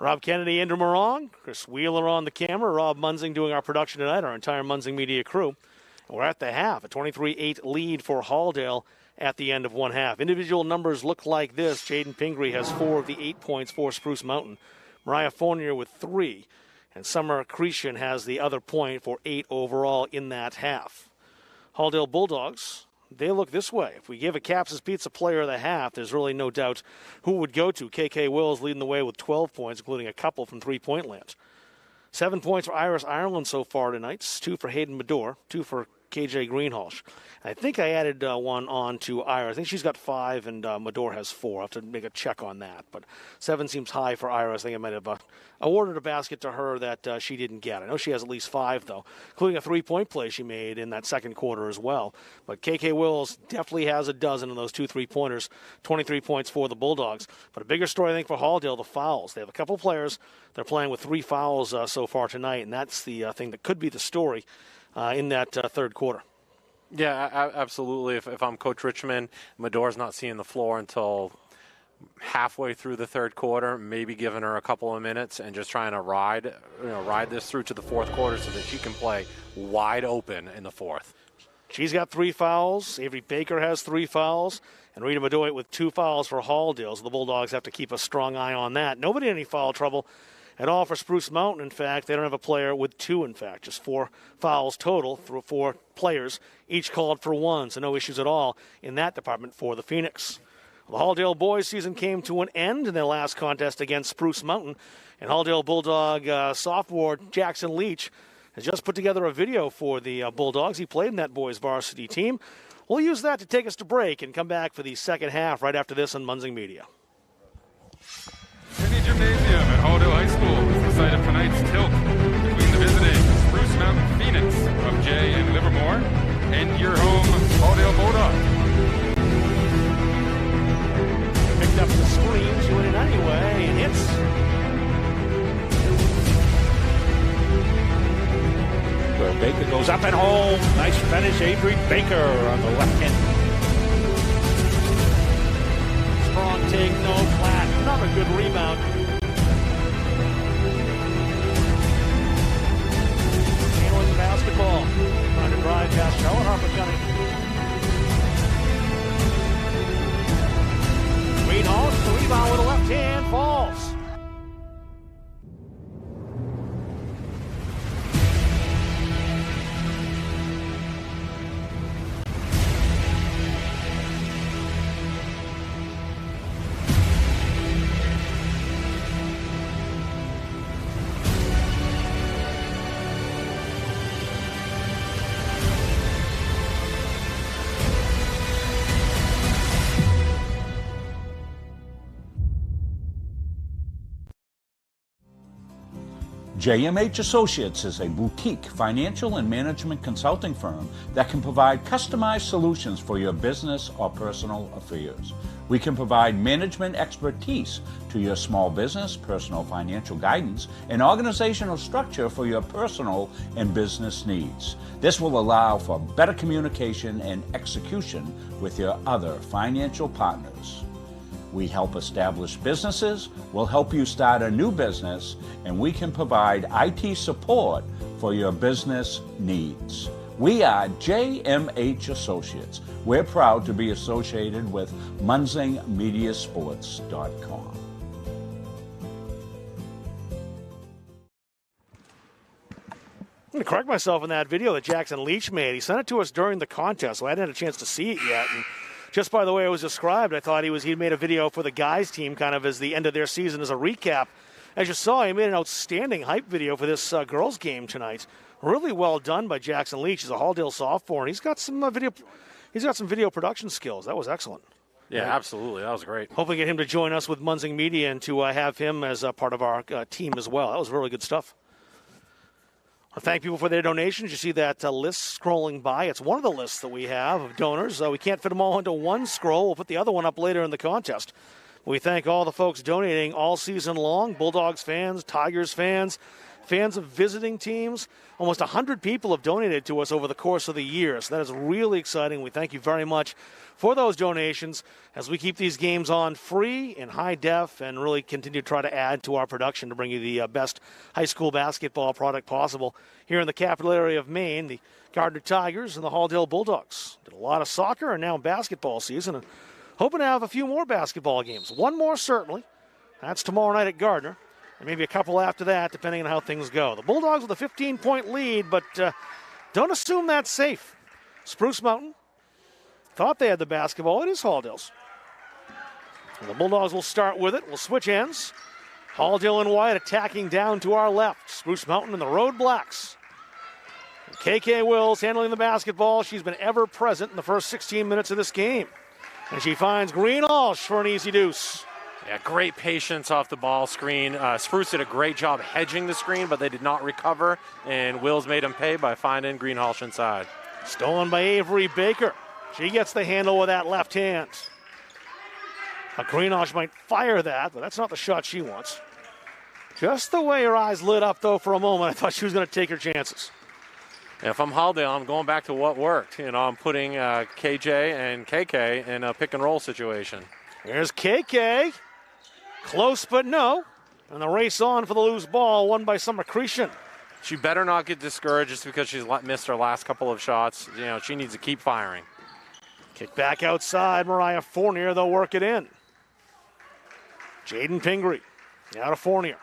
Rob Kennedy, Andrew Morong, Chris Wheeler on the camera, Rob Munzing doing our production tonight, our entire Munzing Media crew. And we're at the half, a 23-8 lead for Halldale at the end of one half. Individual numbers look like this. Jaden Pingree has 4 of the 8 points for Spruce Mountain. Mariah Fournier with 3. And Summer Cretion has the other point for 8 overall in that half. Halldale Bulldogs, they look this way. If we give a Caps' Pizza player of the half, there's really no doubt who it would go to. KK Wills leading the way with 12 points, including a couple from three-point land. 7 points for Iris Ireland so far tonight. 2 for Hayden Medore, 2 for KJ Greenhalgh. I think I added one on to Iris. I think she's got 5 and Medore has 4. I'll have to make a check on that. But 7 seems high for Iris. I think I might have awarded a basket to her that she didn't get. I know she has at least 5, though, including a 3-point play she made in that second quarter as well. But KK Wills definitely has a dozen of those 2 3-pointers, 23 points for the Bulldogs. But a bigger story, I think, for Halldale, the fouls. They have a couple players. They're playing with 3 fouls so far tonight, and that's the thing that could be the story in that third quarter. Yeah, absolutely. If I'm Coach Richmond, Medore's not seeing the floor until halfway through the third quarter, maybe giving her a couple of minutes and just trying to ride this through to the fourth quarter so that she can play wide open in the fourth. She's got 3 fouls. Avery Baker has 3 fouls. And Rita Medoit with 2 fouls for Halldale. So the Bulldogs have to keep a strong eye on that. Nobody in any foul trouble at all for Spruce Mountain. In fact, they don't have a player with 2, in fact. Just 4 fouls total through 4 players, each called for 1. So no issues at all in that department for the Phoenix. The Halldale boys season came to an end in their last contest against Spruce Mountain. And Halldale Bulldog sophomore Jackson Leach has just put together a video for the Bulldogs. He played in that boys varsity team. We'll use that to take us to break and come back for the second half right after this on Munzing Media. Tourney Gymnasium at Halldale High School is the site of tonight's tilt between the visiting Spruce Mountain Phoenix of Jay and Livermore and your home Halldale Bulldogs. Picked up the screen, she went in anyway, and hits. Well, Baker goes up and home. Nice finish, Avery Baker on the left hand. Strong take, no flat. Another good rebound. Handling the basketball. Trying to drive past Charlotte Harper coming. Greenhalgh, the rebound with a left hand, falls. JMH Associates is a boutique financial and management consulting firm that can provide customized solutions for your business or personal affairs. We can provide management expertise to your small business, personal financial guidance, and organizational structure for your personal and business needs. This will allow for better communication and execution with your other financial partners. We help establish businesses, we'll help you start a new business, and we can provide IT support for your business needs. We are JMH Associates. We're proud to be associated with MunsingMediaSports.com. I'm going to correct myself in that video that Jackson Leach made. He sent it to us during the contest, so I hadn't had a chance to see it yet. And just by the way it was described, I thought he'd made a video for the guys team kind of as the end of their season as a recap. As you saw, he made an outstanding hype video for this girls game tonight. Really well done by Jackson Leach. He's a Halldale sophomore, and he's got some video production skills. That was excellent. Yeah, absolutely. That was great. Hopefully get him to join us with Munsing Media and to have him as a part of our team as well. That was really good stuff. I thank people for their donations. You see that list scrolling by. It's one of the lists that we have of donors. We can't fit them all into one scroll. We'll put the other one up later in the contest. We thank all the folks donating all season long, Bulldogs fans, Tigers fans, fans of visiting teams. Almost 100 people have donated to us over the course of the year, so that is really exciting. We thank you very much for those donations as we keep these games on free in high def and really continue to try to add to our production to bring you the best high school basketball product possible here in the capital area of Maine. The Gardner Tigers and the Halldale Bulldogs did a lot of soccer and now basketball season, and hoping to have a few more basketball games. One more certainly. That's tomorrow night at Gardner, and maybe a couple after that depending on how things go. The Bulldogs with a 15-point lead, but don't assume that's safe. Spruce Mountain thought they had the basketball. It is Halldale's. And the Bulldogs will start with it. We'll switch ends. Halldale and White attacking down to our left. Spruce Mountain and the Road Blacks. And KK Wills handling the basketball. She's been ever present in the first 16 minutes of this game. And she finds Greenhalgh for an easy deuce. Yeah, great patience off the ball screen. Spruce did a great job hedging the screen, but they did not recover. And Wills made him pay by finding Greenhalgh inside. Stolen by Avery Baker. She gets the handle with that left hand. Greenhalgh might fire that, but that's not the shot she wants. Just the way her eyes lit up, though, for a moment, I thought she was going to take her chances. If I'm Halldale, I'm going back to what worked. I'm putting KJ and KK in a pick-and-roll situation. Here's KK. Close, but no. And the race on for the loose ball, won by Summer Cretion. She better not get discouraged just because she's missed her last couple of shots. She needs to keep firing. Kick back outside. Mariah Fournier, they'll work it in. Jaden Pingree out of Fournier.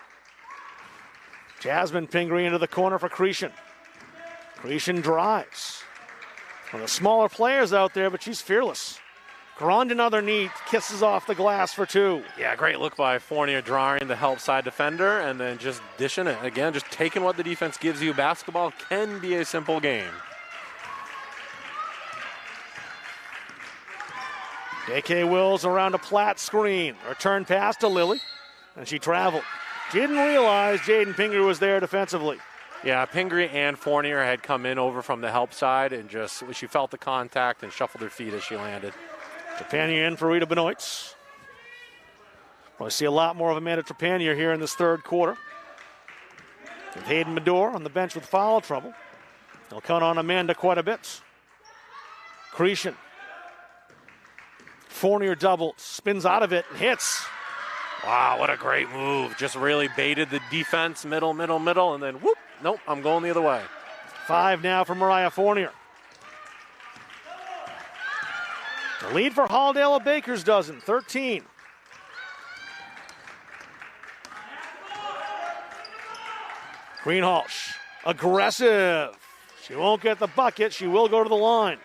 Jasmine Pingree into the corner for Cretion. Cretion drives. One of the smaller players out there, but she's fearless. Grondin underneath, kisses off the glass for two. Yeah, great look by Fournier, drawing the help side defender and then just dishing it. Again, just taking what the defense gives you. Basketball can be a simple game. KK Wills around a Platt screen. Return pass to Lily, and she traveled. She didn't realize Jaden Pingree was there defensively. Yeah, Pingree and Fournier had come in over from the help side, and she felt the contact and shuffled her feet as she landed. Trepanier in for Rita Benoit. We'll see a lot more of Amanda Trepanier here in this third quarter. With Hayden Medore on the bench with foul trouble. They'll count on Amanda quite a bit. Cretion. Fournier double, spins out of it and hits. Wow, what a great move. Just really baited the defense, middle, and then whoop, nope, I'm going the other way. 5 now for Mariah Fournier. The lead for Halldale, a baker's dozen, 13. Greenhalgh, aggressive. She won't get the bucket. She will go to the line.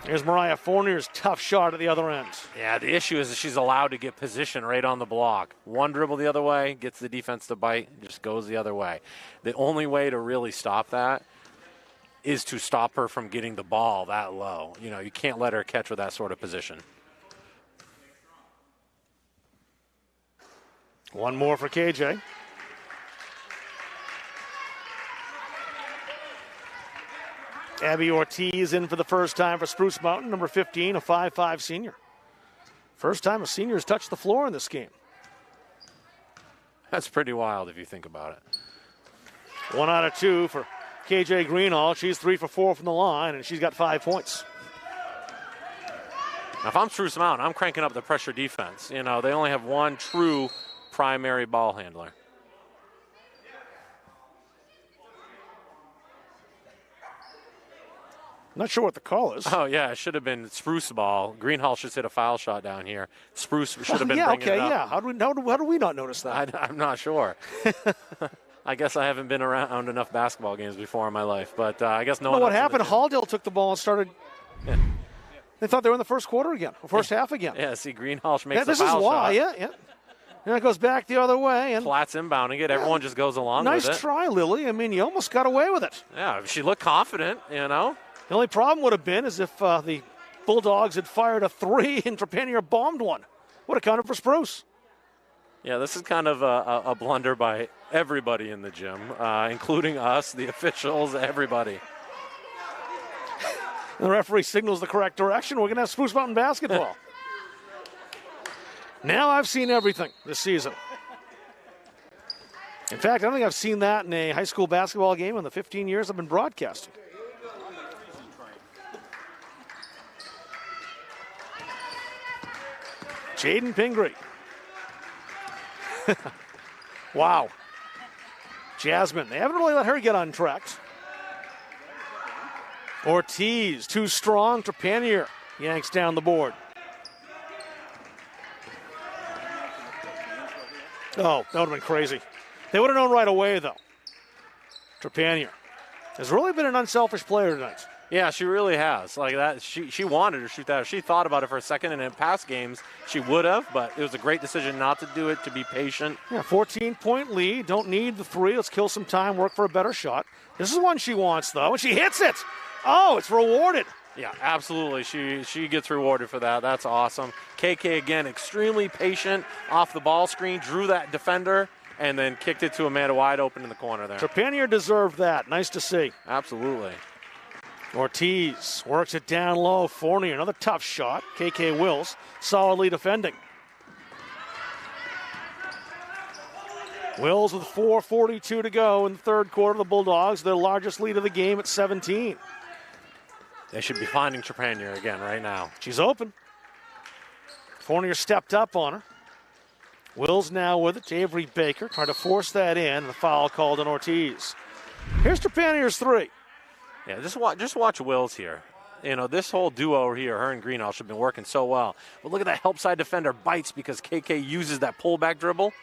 Here's Mariah Fournier's tough shot at the other end. Yeah, the issue is that she's allowed to get position right on the block. One dribble the other way, gets the defense to bite, just goes the other way. The only way to really stop that is to stop her from getting the ball that low. You can't let her catch with that sort of position. One more for KJ. Abby Ortiz in for the first time for Spruce Mountain, number 15, a 5'5 senior. First time a senior has touched the floor in this game. That's pretty wild if you think about it. 1 out of 2 for KJ Greenhall. She's 3 for 4 from the line, and she's got 5 points. Now, if I'm Spruce Mountain, I'm cranking up the pressure defense. You know, they only have one true primary ball handler. Not sure what the call is. Oh, yeah, it should have been Spruce ball. Greenhall should hit a foul shot down here. Spruce should have been bringing it up. Yeah. How do we not notice that? I'm not sure. I guess I haven't been around enough basketball games before in my life, but I guess no one. What happened? Halldale took the ball and started. Yeah. They thought they were in the first quarter again, first half again. Yeah, see, Greenhall makes the this foul is why, shot. yeah. And it goes back the other way. And Platt's inbounding it. Everyone just goes along with it. Nice try, Lily. I mean, you almost got away with it. Yeah, she looked confident, you know. The only problem would have been is if the Bulldogs had fired a 3 and Trepanier bombed one. Would have counted for Spruce. Yeah, this is kind of a blunder by everybody in the gym, including us, the officials, everybody. And the referee signals the correct direction. We're going to have Spruce Mountain basketball. Now I've seen everything this season. In fact, I don't think I've seen that in a high school basketball game in the 15 years I've been broadcasting. Jaden Pingree. Wow. Jasmine. They haven't really let her get untracked. Ortiz, too strong. Trepanier yanks down the board. Oh, that would have been crazy. They would have known right away, though. Trepanier has really been an unselfish player tonight. Yeah, she really has. Like that, she wanted to shoot that. She thought about it for a second, and in past games, she would have, but it was a great decision not to do it, to be patient. Yeah, 14-point lead. Don't need the 3. Let's kill some time, work for a better shot. This is one she wants, though, and she hits it. Oh, it's rewarded. Yeah, absolutely. She gets rewarded for that. That's awesome. KK, again, extremely patient off the ball screen, drew that defender, and then kicked it to Amanda wide open in the corner there. Trepanier deserved that. Nice to see. Absolutely. Ortiz works it down low. Fournier, another tough shot. KK Wills solidly defending. Wills with 4:42 to go in the third quarter. The Bulldogs, their largest lead of the game at 17. They should be finding Trepanier again right now. She's open. Fournier stepped up on her. Wills now with it. Avery Baker trying to force that in. And the foul called on Ortiz. Here's Trepanier's 3. Yeah, just watch Wills here. You know, this whole duo here, her and Greenhouse, have been working so well. But look at that help side defender bites because KK uses that pullback dribble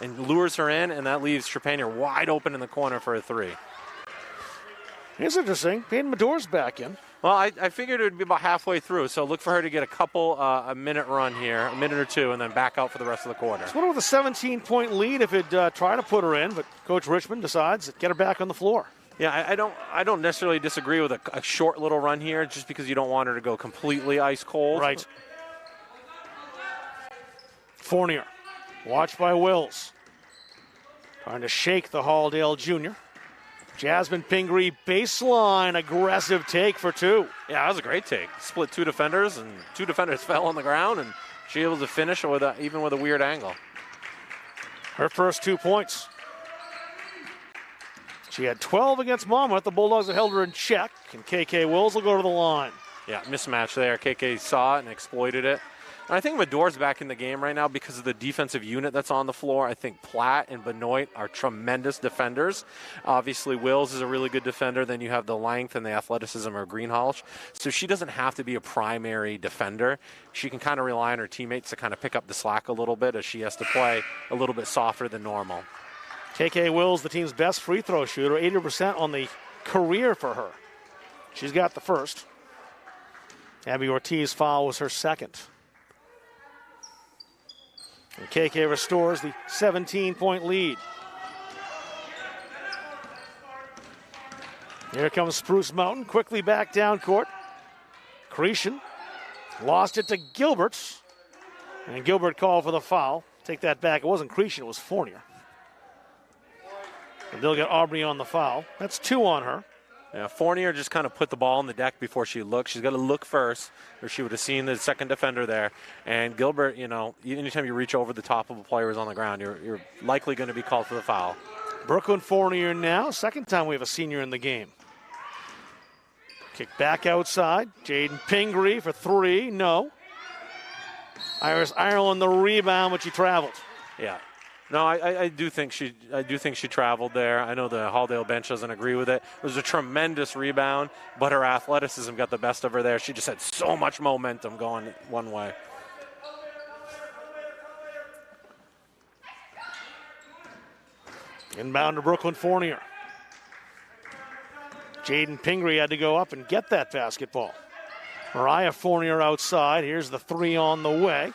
and lures her in, and that leaves Trepanier wide open in the corner for a 3. It's interesting. Peyton Medore's back in. Well, I figured it would be about halfway through, so look for her to get a minute run here, a minute or two, and then back out for the rest of the quarter. It's one with a 17-point lead if it tried to put her in, but Coach Richmond decides to get her back on the floor. Yeah, I don't necessarily disagree with a short little run here just because you don't want her to go completely ice cold. Right. Fournier, watched by Wills. Trying to shake the Halldale Jr. Jasmine Pingree, baseline, aggressive take for 2. Yeah, that was a great take. Split 2 defenders, and 2 defenders fell on the ground, and she was able to finish even with a weird angle. Her first 2 points. She had 12 against Monmouth. The Bulldogs have held her in check, and KK Wills will go to the line. Yeah, mismatch there. KK saw it and exploited it. And I think Medore's back in the game right now because of the defensive unit that's on the floor. I think Platt and Benoit are tremendous defenders. Obviously, Wills is a really good defender. Then you have the length and the athleticism of Greenhalgh. So she doesn't have to be a primary defender. She can kind of rely on her teammates to kind of pick up the slack a little bit as she has to play a little bit softer than normal. KK Wills, the team's best free throw shooter, 80% on the career for her. She's got the first. Abby Ortiz foul was her second. And KK restores the 17-point lead. Here comes Spruce Mountain, quickly back down court. Cretion lost it to Gilbert. And Gilbert called for the foul. Take that back. It wasn't Cretion, it was Fournier. And they'll get Aubrey on the foul. That's 2 on her. Yeah, Fournier just kind of put the ball on the deck before she looked. She's got to look first, or she would have seen the second defender there. And Gilbert, anytime you reach over the top of a player who's on the ground, you're likely going to be called for the foul. Brooklyn Fournier now. Second time we have a senior in the game. Kick back outside. Jaden Pingree for three. No. Iris Ireland the rebound, but she traveled. Yeah. No, I do think she traveled there. I know the Halldale bench doesn't agree with it. It was a tremendous rebound, but her athleticism got the best of her there. She just had so much momentum going one way. Inbound to Brooklyn Fournier. Jaden Pingree had to go up and get that basketball. Mariah Fournier outside. Here's the three on the way.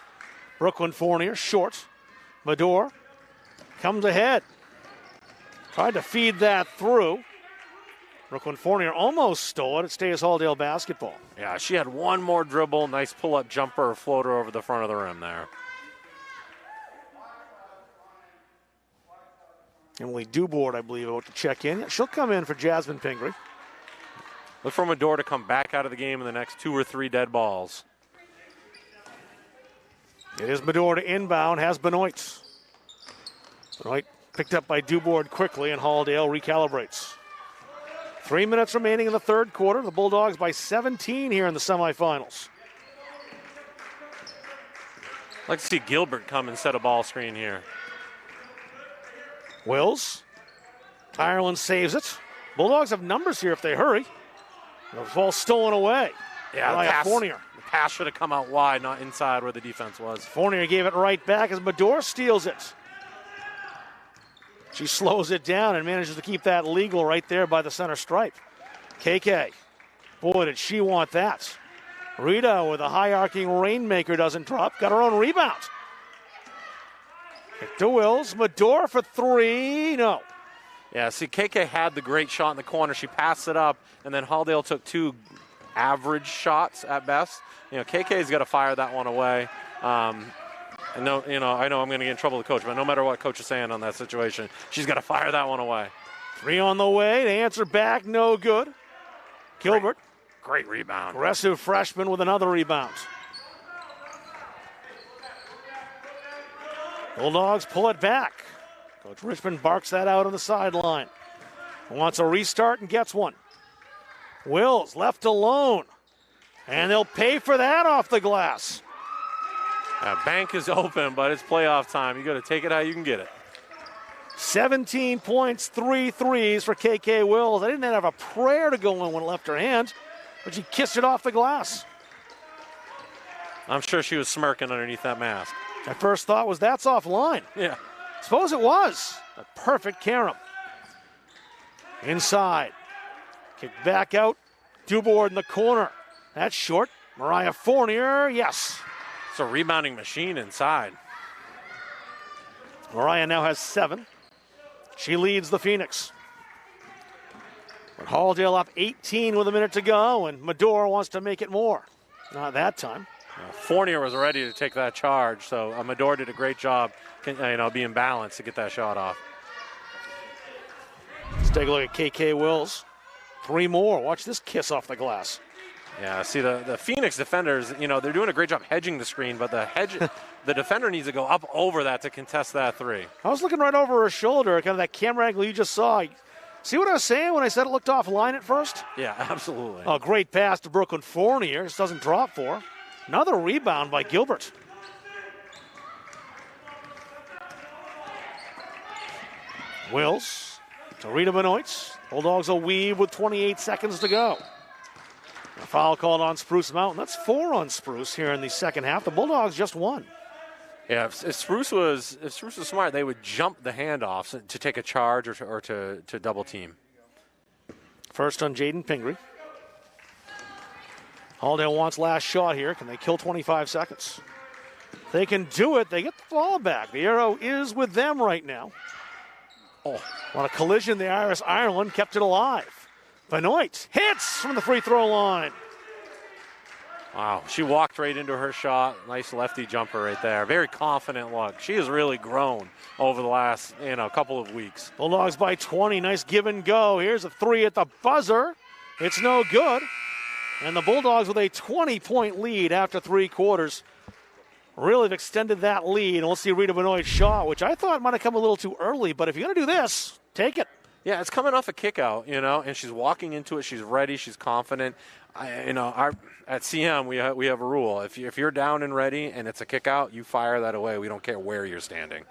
Brooklyn Fournier short. Mador comes ahead. Tried to feed that through. Brooklyn Fournier almost stole it. It stays Halldale basketball. Yeah, she had one more dribble. Nice pull-up jumper or floater over the front of the rim there. Emily Dubord, I believe, about to check in. She'll come in for Jasmine Pingree. Look for Mador to come back out of the game in the next 2 or 3 dead balls. It is Mador to inbound, has Benoit. Benoit picked up by Dubord quickly, and Halldale recalibrates. 3 minutes remaining in the third quarter. The Bulldogs by 17 here in the semifinals. I'd like to see Gilbert come and set a ball screen here. Wills. Ireland saves it. Bulldogs have numbers here if they hurry. The ball stolen away. Yeah, Fournier. The pass should have come out wide, not inside where the defense was. Fournier gave it right back as Mador steals it. She slows it down and manages to keep that legal right there by the center stripe. KK. Boy, did she want that. Rita with a high arcing rainmaker doesn't drop. Got her own rebound. Kick to Wills. Mador for three. No. Yeah, see, KK had the great shot in the corner. She passed it up, and then Halldale took 2 average shots at best. KK's got to fire that one away. I know I'm going to get in trouble with the coach, but no matter what coach is saying on that situation, she's got to fire that one away. 3 on the way. The answer back, no good. Gilbert. Great rebound. Aggressive freshman with another rebound. Bulldogs pull it back. Coach Richmond barks that out on the sideline. Wants a restart and gets one. Wills left alone. And they'll pay for that off the glass. Bank is open, but it's playoff time. You got to take it how you can get it. 17 points, 3 threes for KK Wills. I didn't have a prayer to go in when it left her hand, but she kissed it off the glass. I'm sure she was smirking underneath that mask. My first thought was that's offline. Yeah. Suppose it was. A perfect carom. Inside. Kick back out. Dubord in the corner. That's short. Mariah Fournier, yes. It's a rebounding machine inside. Mariah now has 7. She leads the Phoenix. But Halldale up 18 with a minute to go, and Mador wants to make it more. Not that time. Fournier was ready to take that charge, so Mador did a great job, being balanced to get that shot off. Let's take a look at KK Wills. 3 more. Watch this kiss off the glass. Yeah, see the Phoenix defenders, they're doing a great job hedging the screen, but the defender needs to go up over that to contest that 3. I was looking right over her shoulder, kind of that camera angle you just saw. See what I was saying when I said it looked offline at first? Yeah, absolutely. A great pass to Brooklyn Fournier. Just doesn't drop for her. Another rebound by Gilbert. Wills to Rita Benoit. Bulldogs will weave with 28 seconds to go. A foul called on Spruce Mountain. That's 4 on Spruce here in the second half. The Bulldogs just won. Yeah, if Spruce was smart, they would jump the handoffs to take a charge or to double team. First on Jaden Pingree. Halldale wants last shot here. Can they kill 25 seconds? They can do it. They get the ball back. The arrow is with them right now. Oh, on a collision, the Iris Ireland kept it alive. Benoit hits from the free throw line. Wow, she walked right into her shot. Nice lefty jumper right there. Very confident look. She has really grown over the last couple of weeks. Bulldogs by 20. Nice give and go. Here's a 3 at the buzzer. It's no good. And the Bulldogs with a 20-point lead after 3 quarters. Really have extended that lead. And we'll see Rita Benoit shot, which I thought might have come a little too early. But if you're going to do this, take it. Yeah, it's coming off a kick out, and she's walking into it. She's ready. She's confident. At CM, we have a rule. If you're down and ready and it's a kick out, you fire that away. We don't care where you're standing.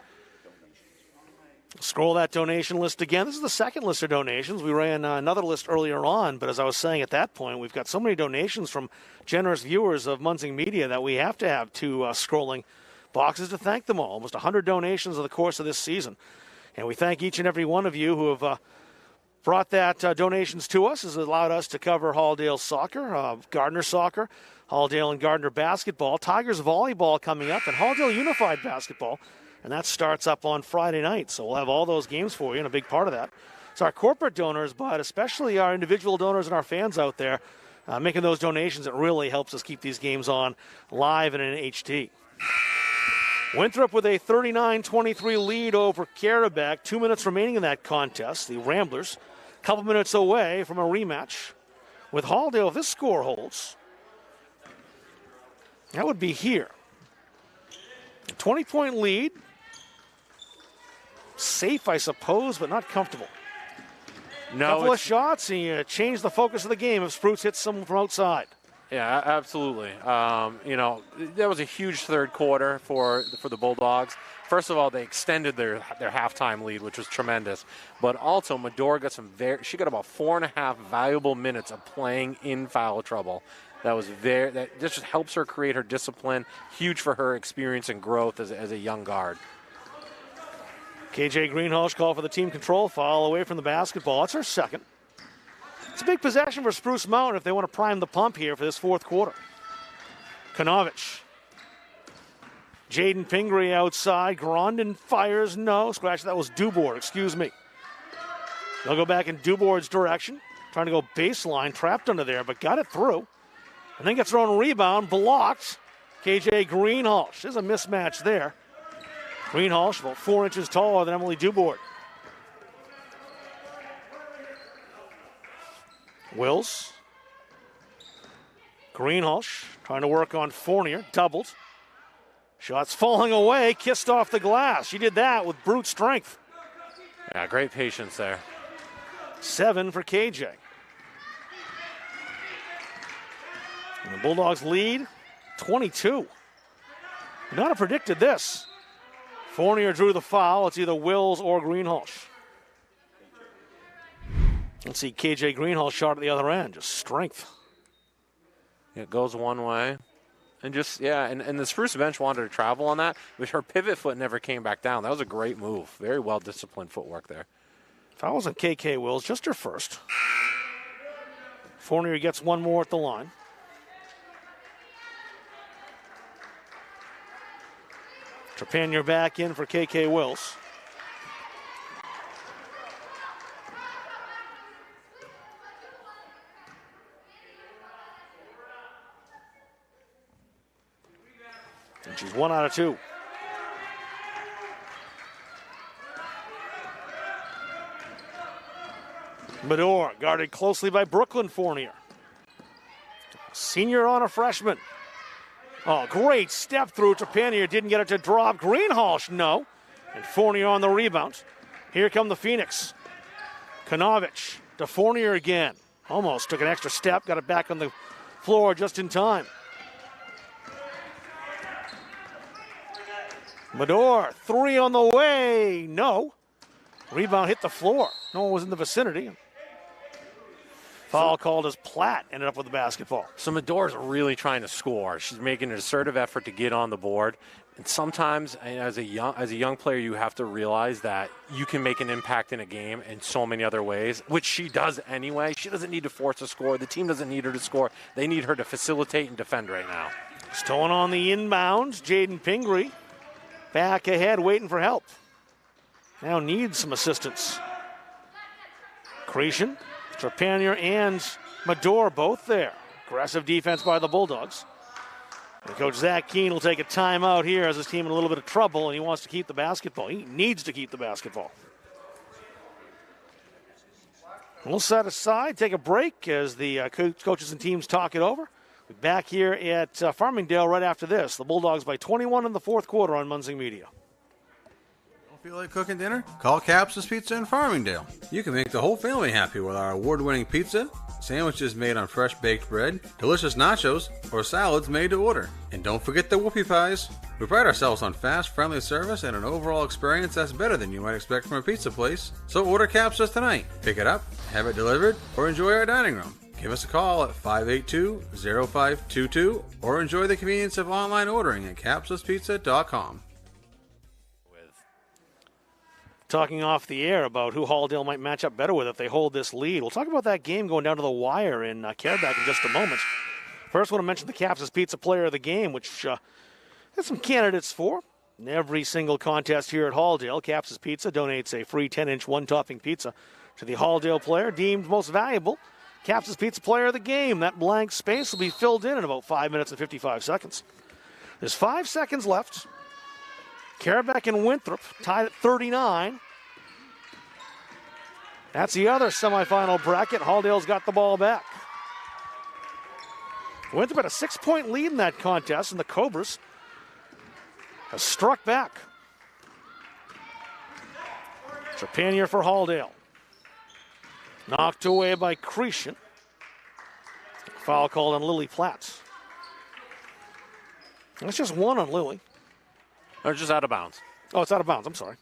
Scroll that donation list again. This is the second list of donations. We ran another list earlier on, but as I was saying at that point, we've got so many donations from generous viewers of Munzing Media that we have to have 2 scrolling boxes to thank them all. Almost 100 donations over the course of this season. And we thank each and every one of you who have brought that donations to us. Has allowed us to cover Halldale soccer, Gardner soccer, Halldale and Gardner basketball, Tigers volleyball coming up, and Halldale Unified basketball. And that starts up on Friday night. So we'll have all those games for you, and a big part of that. It's our corporate donors, but especially our individual donors and our fans out there making those donations. It really helps us keep these games on live and in HT. Winthrop with a 39-23 lead over Karabec. 2 minutes remaining in that contest. The Ramblers a couple minutes away from a rematch with Halldale. If this score holds, that would be here. 20-point lead. Safe, I suppose, but not comfortable. Couple of shots, and you change the focus of the game if Spruce hits someone from outside. Yeah, absolutely. That was a huge third quarter for the Bulldogs. First of all, they extended their halftime lead, which was tremendous. But also, Medora got she got about 4.5 valuable minutes of playing in foul trouble. That just helps her create her discipline. Huge for her experience and growth as a young guard. KJ Greenhalgh called for the team control foul away from the basketball. That's her second. It's a big possession for Spruce Mountain if they want to prime the pump here for this fourth quarter. Konovich. Jaden Pingree outside. Grondin fires. No. Scratch. That was Dubourg. Excuse me. They'll go back in Dubourg's direction. Trying to go baseline. Trapped under there, but got it through. And then gets her own rebound. Blocked. KJ Greenhalgh. There's a mismatch there. Greenhalgh about 4 inches taller than Emily Dubourg. Wills. Greenhalgh trying to work on Fournier. Doubled. Shots falling away. Kissed off the glass. She did that with brute strength. Yeah, great patience there. 7 for KJ. And the Bulldogs lead 22. Not have predicted this. Fournier drew the foul. It's either Wills or Greenhalgh. Let's see KJ Greenhalgh shot at the other end. Just strength. It goes one way. And and the Spruce bench wanted to travel on that, but her pivot foot never came back down. That was a great move. Very well-disciplined footwork there. Fouls on KK Wills, just her first. Fournier gets one more at the line. Trepanier back in for KK Wills. And she's 1 out of 2. Medor guarded closely by Brooklyn Fournier. Senior on a freshman. Oh, great step through. Trepanier didn't get it to drop. Greenhalgh, no. And Fournier on the rebound. Here come the Phoenix. Konovich to Fournier again. Almost took an extra step. Got it back on the floor just in time. Medor, 3 on the way. No. Rebound hit the floor. No one was in the vicinity. Foul called as Platt ended up with the basketball. So Medora's really trying to score. She's making an assertive effort to get on the board. And sometimes, as a young player, you have to realize that you can make an impact in a game in so many other ways, which she does anyway. She doesn't need to force a score. The team doesn't need her to score. They need her to facilitate and defend right now. Stone on the inbounds. Jaden Pingree back ahead, waiting for help. Now needs some assistance. Cretion. Trepanier and Medor both there. Aggressive defense by the Bulldogs. And Coach Zach Keene will take a timeout here as his team in a little bit of trouble, and he wants to keep the basketball. He needs to keep the basketball. We'll set aside, take a break as the coaches and teams talk it over. We're back here at Farmingdale right after this. The Bulldogs by 21 in the fourth quarter on Munzing Media. Don't feel like cooking dinner? Call Capsa's Pizza in Farmingdale. You can make the whole family happy with our award-winning pizza, sandwiches made on fresh baked bread, delicious nachos, or salads made to order. And don't forget the whoopie pies. We pride ourselves on fast, friendly service and an overall experience that's better than you might expect from a pizza place. So order Capsa's tonight. Pick it up, have it delivered, or enjoy our dining room. Give us a call at 582-0522 or enjoy the convenience of online ordering at capsaspizza.com. Talking off the air about who Halldale might match up better with if they hold this lead. We'll talk about that game going down to the wire in Careback in just a moment. First, I want to mention the Capsa's Pizza Player of the Game, which has some candidates for. In every single contest here at Halldale, Capsa's Pizza donates a free 10-inch one-topping pizza to the Halldale player deemed most valuable. Capsa's Pizza Player of the Game. That blank space will be filled in 5 minutes and 55 seconds. There's 5 seconds left. Careback and Winthrop tied at 39. That's the other semifinal bracket. Halldale's got the ball back. Winthrop had a 6-point lead in that contest, and the Cobras have struck back. Trepanier for Halldale. Knocked away by Cretion. Foul called on Lily Platts. That's just one on Lily. Or just out of bounds. Oh, it's out of bounds. I'm sorry.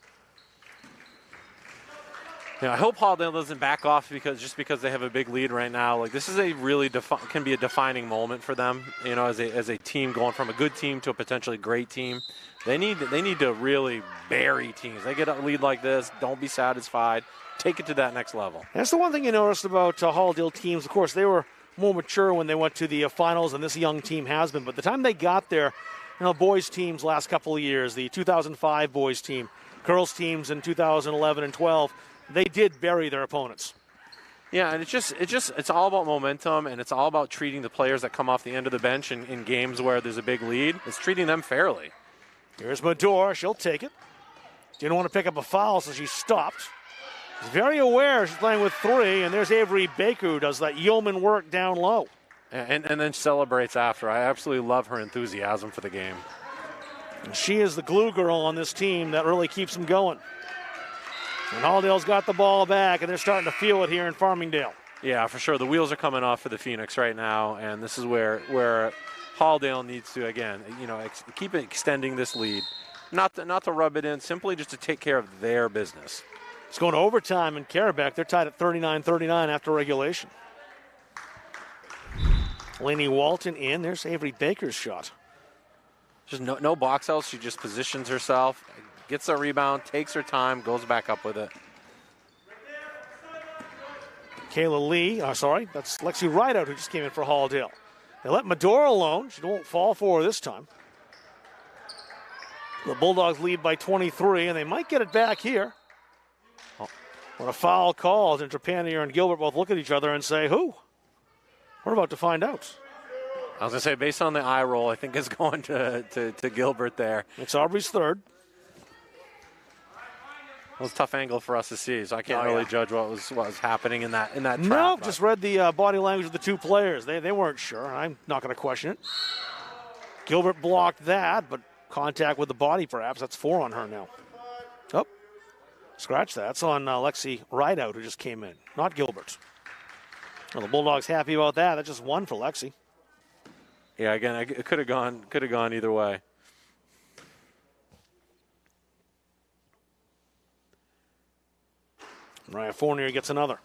Yeah, I hope Halldale doesn't back off because they have a big lead right now. Like, this is a really can be a defining moment for them. You know, as a team going from a good team to a potentially great team. They need to really bury teams. They get a lead like this, don't be satisfied. Take it to that next level. That's the one thing you noticed about Halldale teams. Of course, they were more mature when they went to the finals, and this young team has been. But the time they got there, boys teams last couple of years, the 2005 boys team, girls teams in 2011 and 12, they did bury their opponents. Yeah, and it's all about momentum, and it's all about treating the players that come off the end of the bench in games where there's a big lead. It's treating them fairly. Here's Medor. She'll take it. Didn't want to pick up a foul, so she stopped. She's very aware she's playing with 3, and there's Avery Baker who does that yeoman work down low. And then celebrates after. I absolutely love her enthusiasm for the game. And she is the glue girl on this team that really keeps them going. And Halldale's got the ball back, and they're starting to feel it here in Farmingdale. Yeah, for sure. The wheels are coming off for the Phoenix right now, and this is where Halldale needs to, again, keep extending this lead. Not to rub it in, simply just to take care of their business. It's going to overtime in Careback. They're tied at 39-39 after regulation. Lainey Walton in. There's Avery Baker's shot. Just no box outs. She just positions herself, gets a rebound, takes her time, goes back up with it. Kayla Lee, that's Lexi Rideout who just came in for Halldale. They let Medora alone. She won't fall for her this time. The Bulldogs lead by 23, and they might get it back here. When a foul calls, and Trepanier and Gilbert both look at each other and say, who? We're about to find out. I was going to say, based on the eye roll, I think it's going to Gilbert there. It's Aubrey's third. It was a tough angle for us to see, so I can't really judge what was happening in that trap. No, just read the body language of the two players. They weren't sure. I'm not going to question it. Gilbert blocked that, but contact with the body perhaps. That's 4 on her now. Oh, scratch that. That's on Lexi Rideout who just came in, not Gilbert. Well, the Bulldogs happy about that. That's just 1 for Lexi. Yeah, again, it could have gone either way. Mariah Fournier gets another.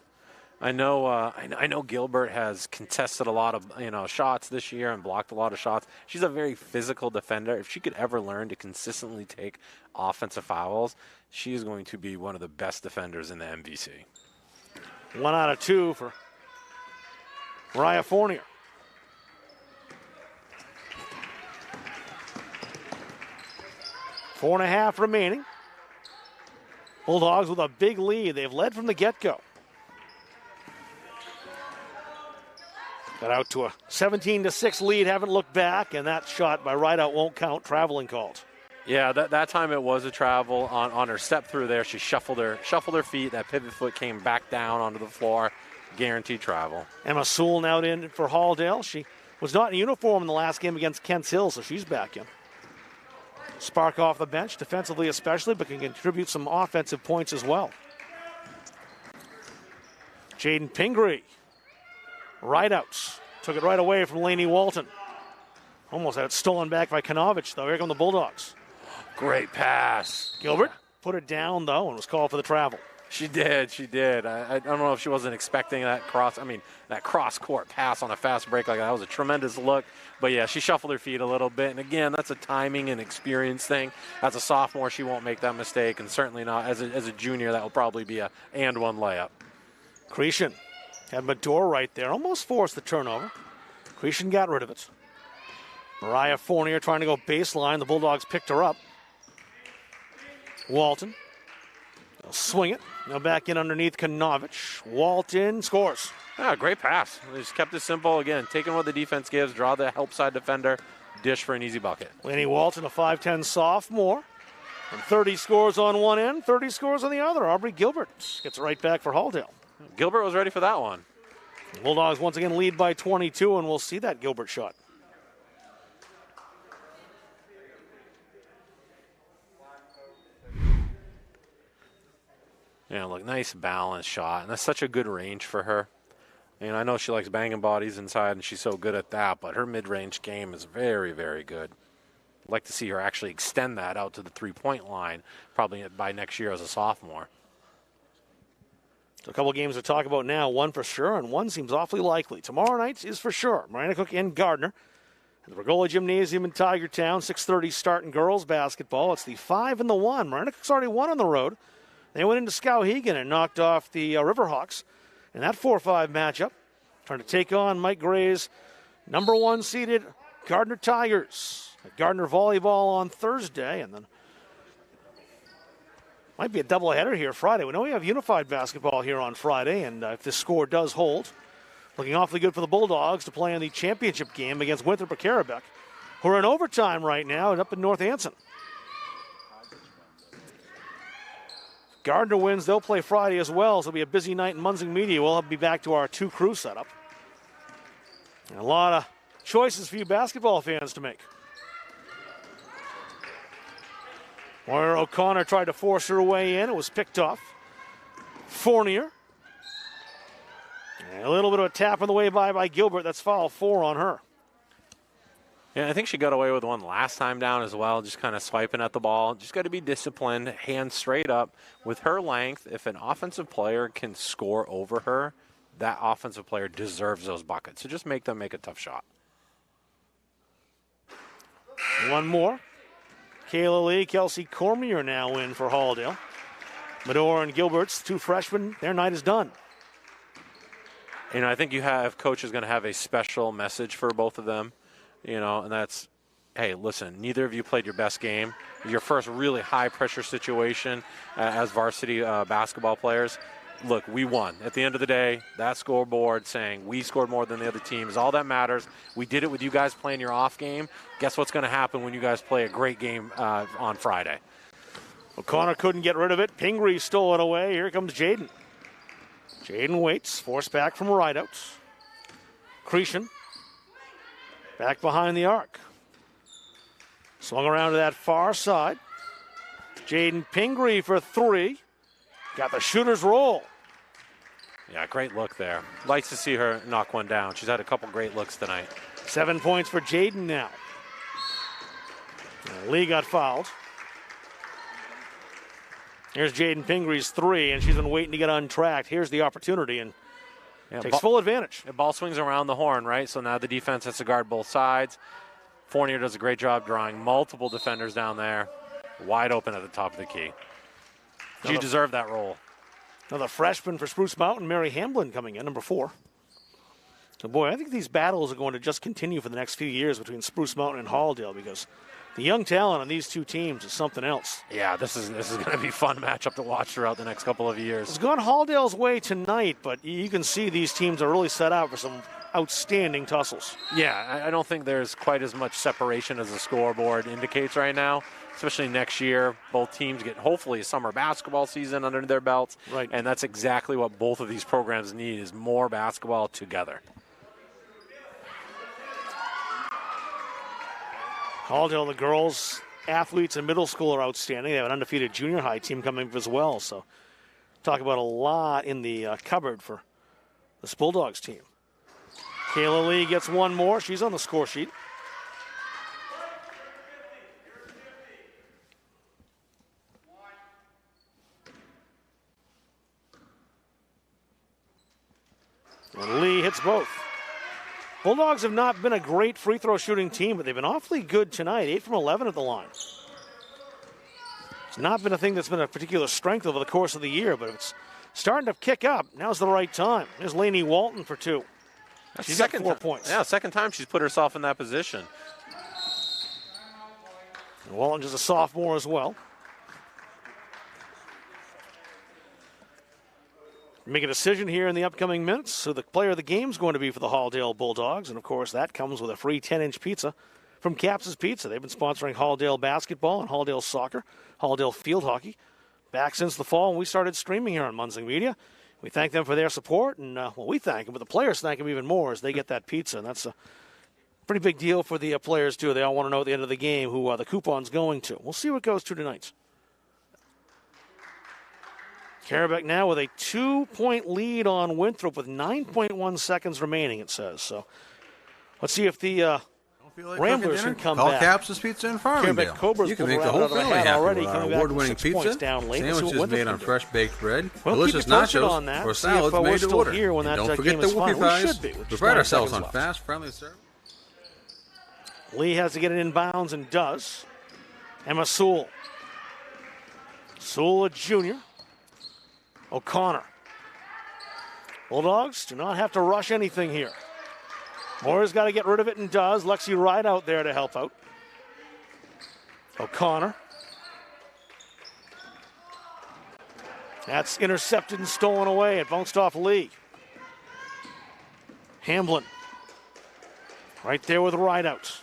I know Gilbert has contested a lot of shots this year and blocked a lot of shots. She's a very physical defender. If she could ever learn to consistently take offensive fouls, she is going to be one of the best defenders in the MVC. 1 out of 2 for Mariah Fournier. Four and a half remaining. Bulldogs with a big lead. They've led from the get-go. Got out to a 17-6 lead. Haven't looked back, and that shot by Rideout won't count. Traveling called. Yeah, that time it was a travel on her step through there. She shuffled her feet. That pivot foot came back down onto the floor. Guaranteed travel. Emma Sewell now in for Halldale. She was not in uniform in the last game against Kents Hill, so she's back in. Spark off the bench, defensively especially, but can contribute some offensive points as well. Jaden Pingree, right outs. Took it right away from Lainey Walton. Almost had it stolen back by Kanovich, though. Here come the Bulldogs. Great pass. Gilbert put it down, though, and was called for the travel. She did. I don't know if she wasn't expecting that cross-court pass on a fast break like that. That was a tremendous look. But, yeah, she shuffled her feet a little bit. And, again, that's a timing and experience thing. As a sophomore, she won't make that mistake, and certainly not as a junior. That will probably be a and-one layup. Cretion had Medor right there. Almost forced the turnover. Cretion got rid of it. Mariah Fournier trying to go baseline. The Bulldogs picked her up. Walton. They'll swing it. Now back in underneath Kanovich. Walton scores. Yeah, great pass. They just kept it simple. Again, taking what the defense gives, draw the help side defender, dish for an easy bucket. Lainey Walton, a 5'10 sophomore. And 30 scores on one end, 30 scores on the other. Aubrey Gilbert gets it right back for Halldale. Gilbert was ready for that one. The Bulldogs once again lead by 22, and we'll see that Gilbert shot. Yeah, look, nice balanced shot, and that's such a good range for her. And I know she likes banging bodies inside, and she's so good at that, but her mid-range game is very, very good. I'd like to see her actually extend that out to the three-point line, probably by next year as a sophomore. So a couple games to talk about now, one for sure, and one seems awfully likely. Tomorrow night is for sure. Marina Cook and Gardner at the Regola Gymnasium in Tigertown, 6:30 start in girls basketball. It's the 5 and the 1. Marina Cook's already won on the road. They went into Skowhegan and knocked off the Riverhawks in that 4-5 matchup, trying to take on Mike Gray's number 1 seeded Gardner Tigers at Gardner Volleyball on Thursday, and then might be a doubleheader here Friday. We know we have unified basketball here on Friday, and if this score does hold, looking awfully good for the Bulldogs to play in the championship game against Winthrop Carrabeck, who are in overtime right now and up in North Anson. Gardner wins, they'll play Friday as well, so it'll be a busy night in Munzing Media. We'll be back to our 2-crew setup. And a lot of choices for you basketball fans to make. Moira O'Connor tried to force her way in. It was picked off. Fournier. And a little bit of a tap on the way by Gilbert. That's foul 4 on her. Yeah, I think she got away with one last time down as well, just kind of swiping at the ball. Just got to be disciplined, hands straight up. With her length, if an offensive player can score over her, that offensive player deserves those buckets. So just make them make a tough shot. One more. Kayla Lee, Kelsey Cormier now in for Halldale. Medor and Gilbert's 2 freshmen, their night is done. You know, I think Coach is going to have a special message for both of them. You know, and that's, hey, listen, neither of you played your best game. Your first really high-pressure situation as varsity basketball players. Look, we won. At the end of the day, that scoreboard saying we scored more than the other team is all that matters. We did it with you guys playing your off game. Guess what's going to happen when you guys play a great game on Friday? O'Connor couldn't get rid of it. Pingree stole it away. Here comes Jaden. Jaden waits, forced back from right outs. Cretion. Back behind the arc. Swung around to that far side. Jaden Pingree for 3. Got the shooter's roll. Yeah, great look there. Likes to see her knock one down. She's had a couple great looks tonight. 7 points for Jaden now. Lee got fouled. Here's Jaden Pingree's 3, and she's been waiting to get untracked. Here's the opportunity, and takes full advantage. The ball swings around the horn, right? So now the defense has to guard both sides. Fournier does a great job drawing multiple defenders down there. Wide open at the top of the key. She deserved that role. Another freshman for Spruce Mountain, Mary Hamblin, coming in, number 4. So, boy, I think these battles are going to just continue for the next few years between Spruce Mountain and Halldale, because the young talent on these two teams is something else. Yeah, this is going to be a fun matchup to watch throughout the next couple of years. It's gone Halldale's way tonight, but you can see these teams are really set out for some outstanding tussles. Yeah, I don't think there's quite as much separation as the scoreboard indicates right now. especially next year. Both teams get hopefully a summer basketball season under their belts. Right. And that's exactly what both of these programs need is more basketball together. Halldale, the girls athletes in middle school are outstanding. They have an undefeated junior high team coming up as well. So talk about a lot in the cupboard for this Bulldogs team. Kayla Lee gets one more. She's on the score sheet. And Lee hits both. Bulldogs have not been a great free throw shooting team, but they've been awfully good tonight. 8 from 11 at the line. It's not been a thing that's been a particular strength over the course of the year, but it's starting to kick up. Now's the right time. There's Lainey Walton for 2. She's got 4 points. Yeah, second time she's put herself in that position. And Walton's just a sophomore as well. Make a decision here in the upcoming minutes. So the player of the game is going to be for the Halldale Bulldogs. And, of course, that comes with a free 10-inch pizza from Capps' Pizza. They've been sponsoring Halldale basketball and Halldale soccer, Halldale field hockey, back since the fall when we started streaming here on Munzing Media. We thank them for their support. And, we thank them, but the players thank them even more as they get that pizza. And that's a pretty big deal for the players, too. They all want to know at the end of the game who the coupon's going to. We'll see what goes to tonight. Karabeck now with a 2-point lead on Winthrop with 9.1 seconds remaining, it says. So let's see if the Ramblers can come Call back. Capps' Pizza in Farmingdale. You can make the whole family happy already, with our coming back award-winning from 6 points pizza, down late. sandwiches made on fresh baked bread, We'll delicious keep you posted nachos, on that. or See if, salads we're made to still order. here when And that don't forget game the is Whoopie final. We Pies. should be, with We just pride 9 ourselves seconds on left. fast, friendly service. Lee has to get it in bounds and does. Emma Sewell. Sewell, a junior. O'Connor. Bulldogs do not have to rush anything here. Moore's got to get rid of it and does. Lexi Wright out there to help out. O'Connor. That's intercepted and stolen away. It bounced off Lee. Hamblin. Right there with Wright out.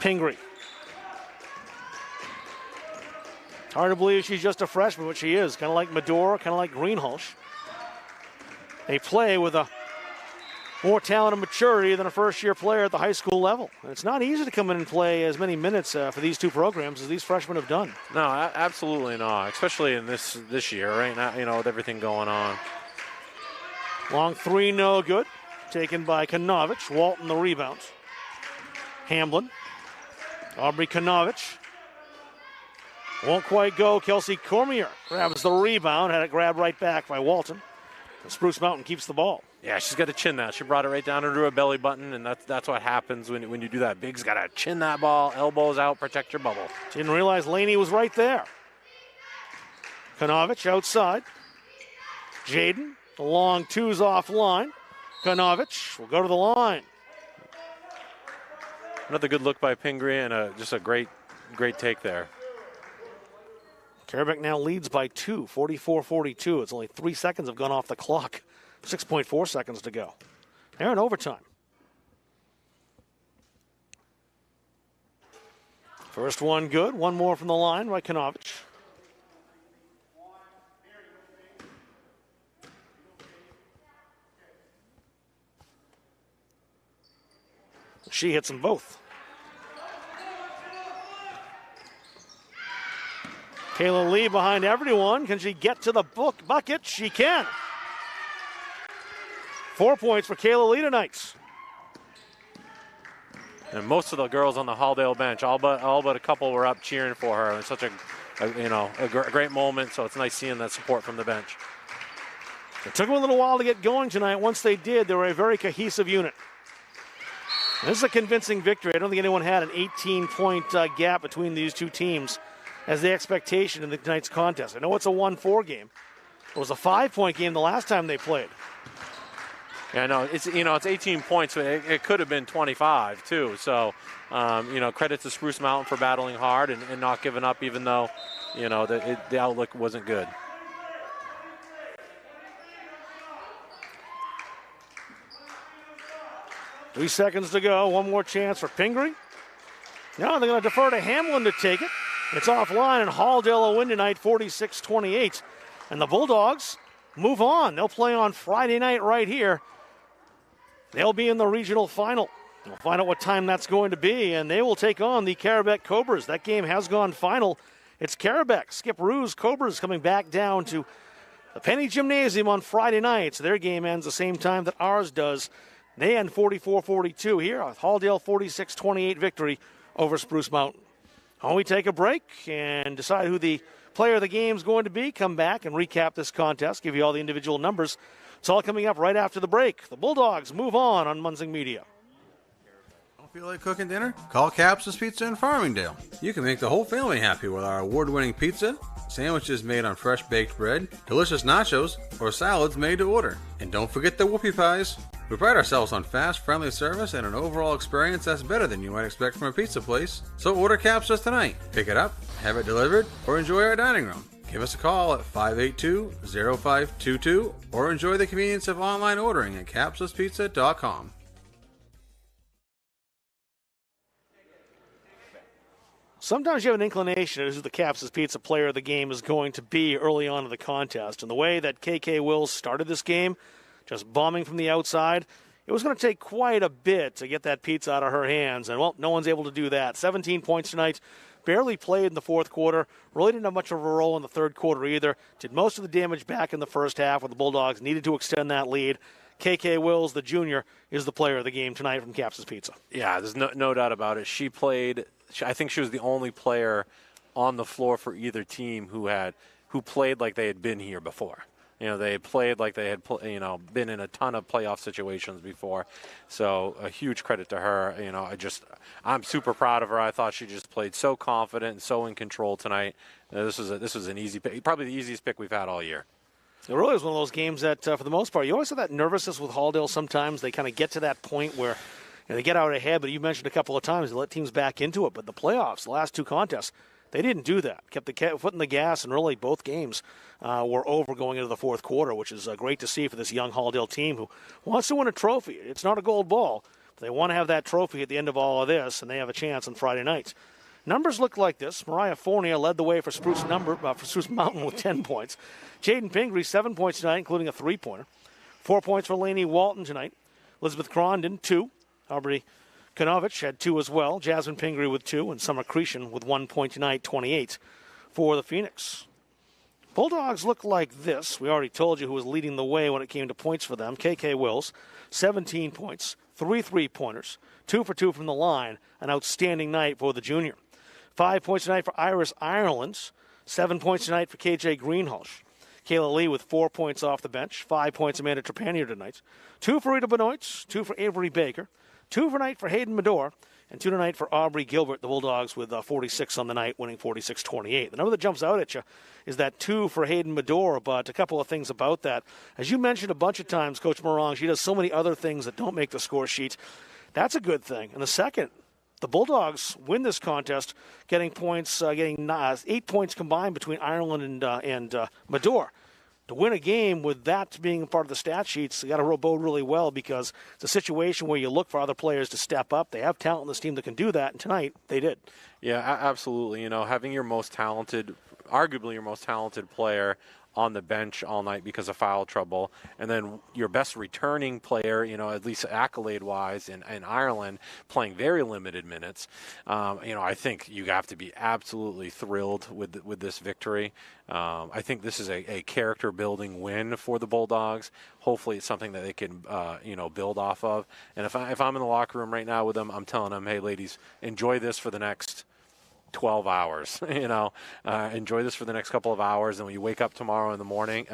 Pingree. Hard to believe she's just a freshman, but she is. Kind of like Medora, kind of like Greenhalgh. They play with a more talent and maturity than a first-year player at the high school level. And it's not easy to come in and play as many minutes for these two programs as these freshmen have done. No, absolutely not, especially in this year, right now, with everything going on. Long three, no good. Taken by Kanovich. Walton the rebound. Hamblin. Aubrey Kanovich. Won't quite go. Kelsey Cormier grabs the rebound. Had it grabbed right back by Walton. And Spruce Mountain keeps the ball. Yeah, she's got to chin that. She brought it right down into her belly button, and that's what happens when you do that. Big's got to chin that ball, elbows out, protect your bubble. Didn't realize Laney was right there. Kanovich outside. Jaden, the long two's offline. Kanovich will go to the line. Another good look by Pingree and just a great take there. Karabeck now leads by 2, 44-42. It's only 3 seconds have gone off the clock. 6.4 seconds to go. They're in overtime. First one good. One more from the line by Kanovich. She hits them both. Kayla Lee behind everyone. Can she get to the bucket? She can. 4 points for Kayla Lee tonight. And most of the girls on the Halldale bench, all but a couple were up cheering for her. It's such a great moment. So it's nice seeing that support from the bench. It took them a little while to get going tonight. Once they did, they were a very cohesive unit. This is a convincing victory. I don't think anyone had an 18-point gap between these two teams as the expectation in tonight's contest. I know it's a 1-4 game. It was a 5-point game the last time they played. Yeah, I know. It's 18 points. So it could have been 25 too. So, credit to Spruce Mountain for battling hard and not giving up, even though, the outlook wasn't good. .3 seconds to go. One more chance for Pingree. Now they're going to defer to Hamlin to take it. It's offline, and Halldale will win tonight 46-28. And the Bulldogs move on. They'll play on Friday night right here. They'll be in the regional final. We'll find out what time that's going to be, and they will take on the Carabec Cobras. That game has gone final. It's Carabec. Skip Ruse Cobras coming back down to the Penny Gymnasium on Friday night. So their game ends the same time that ours does. They end 44-42 here. Halldale 46-28 victory over Spruce Mountain. When we take a break and decide who the player of the game is going to be, come back and recap this contest, give you all the individual numbers. It's all coming up right after the break. The Bulldogs move on Munzing Media. Don't feel like cooking dinner? Call Capsa's Pizza in Farmingdale. You can make the whole family happy with our award-winning pizza, sandwiches made on fresh baked bread, delicious nachos, or salads made to order. And don't forget the whoopie pies. We pride ourselves on fast, friendly service and an overall experience that's better than you might expect from a pizza place. So order Capsa's tonight. Pick it up, have it delivered, or enjoy our dining room. Give us a call at 582-0522 or enjoy the convenience of online ordering at capsaspizza.com. Sometimes you have an inclination as who the Capsa's Pizza player of the game is going to be early on in the contest. And the way that KK Wills started this game, just bombing from the outside, it was going to take quite a bit to get that pizza out of her hands. And, well, no one's able to do that. 17 points tonight. Barely played in the fourth quarter. Really didn't have much of a role in the third quarter either. Did most of the damage back in the first half when the Bulldogs needed to extend that lead. KK Wills, the junior, is the player of the game tonight from Capsa's Pizza. Yeah, there's no doubt about it. She played. I think she was the only player on the floor for either team who played like they had been here before. You know, they played like they had, been in a ton of playoff situations before. So a huge credit to her. You know, I'm super proud of her. I thought she just played so confident and so in control tonight. This was an easy pick, probably the easiest pick we've had all year. It really was one of those games that, for the most part, you always have that nervousness with Halldale. Sometimes they kind of get to that point where they get out ahead, but you mentioned a couple of times they let teams back into it. But the playoffs, the last two contests, they didn't do that. Kept the foot in the gas, and really both games were over going into the fourth quarter, which is great to see for this young Halldale team who wants to win a trophy. It's not a gold ball, but they want to have that trophy at the end of all of this, and they have a chance on Friday night. Numbers look like this. Mariah Fournier led the way for Spruce Mountain with 10 points. Jaden Pingree, 7 points tonight, including a three-pointer. 4 points for Lainey Walton tonight. Elizabeth Crondon, 2. Aubrey Kanovich had 2 as well. Jasmine Pingree with 2, and Summer Cretion with 1 point tonight, 28 for the Phoenix. Bulldogs look like this. We already told you who was leading the way when it came to points for them. KK Wills, 17 points, 3 3-pointers, 2 for 2 from the line. An outstanding night for the junior. 5 points tonight for Iris Ireland. 7 points tonight for KJ Greenhalgh. Kayla Lee with 4 points off the bench. 5 points Amanda Trepanier tonight. 2 for Rita Benoit, 2 for Avery Baker. 2 for night for Hayden Medor, and 2 tonight for Aubrey Gilbert. The Bulldogs with 46 on the night, winning 46-28. The number that jumps out at you is that 2 for Hayden Medor, but a couple of things about that. As you mentioned a bunch of times, Coach Morong, she does so many other things that don't make the score sheet. That's a good thing. And the second, the Bulldogs win this contest, getting 8 points combined between Ireland and Medor. To win a game with that being part of the stat sheets, they got to bode really well because it's a situation where you look for other players to step up. They have talent in this team that can do that, and tonight they did. Yeah, absolutely. You know, having arguably your most talented player on the bench all night because of foul trouble, and then your best returning player, at least accolade-wise in Ireland, playing very limited minutes. I think you have to be absolutely thrilled with this victory. I think this is a character-building win for the Bulldogs. Hopefully it's something that they can, build off of. And if I'm in the locker room right now with them, I'm telling them, hey, ladies, enjoy this for the next 12 hours, enjoy this for the next couple of hours. And when you wake up tomorrow in the morning,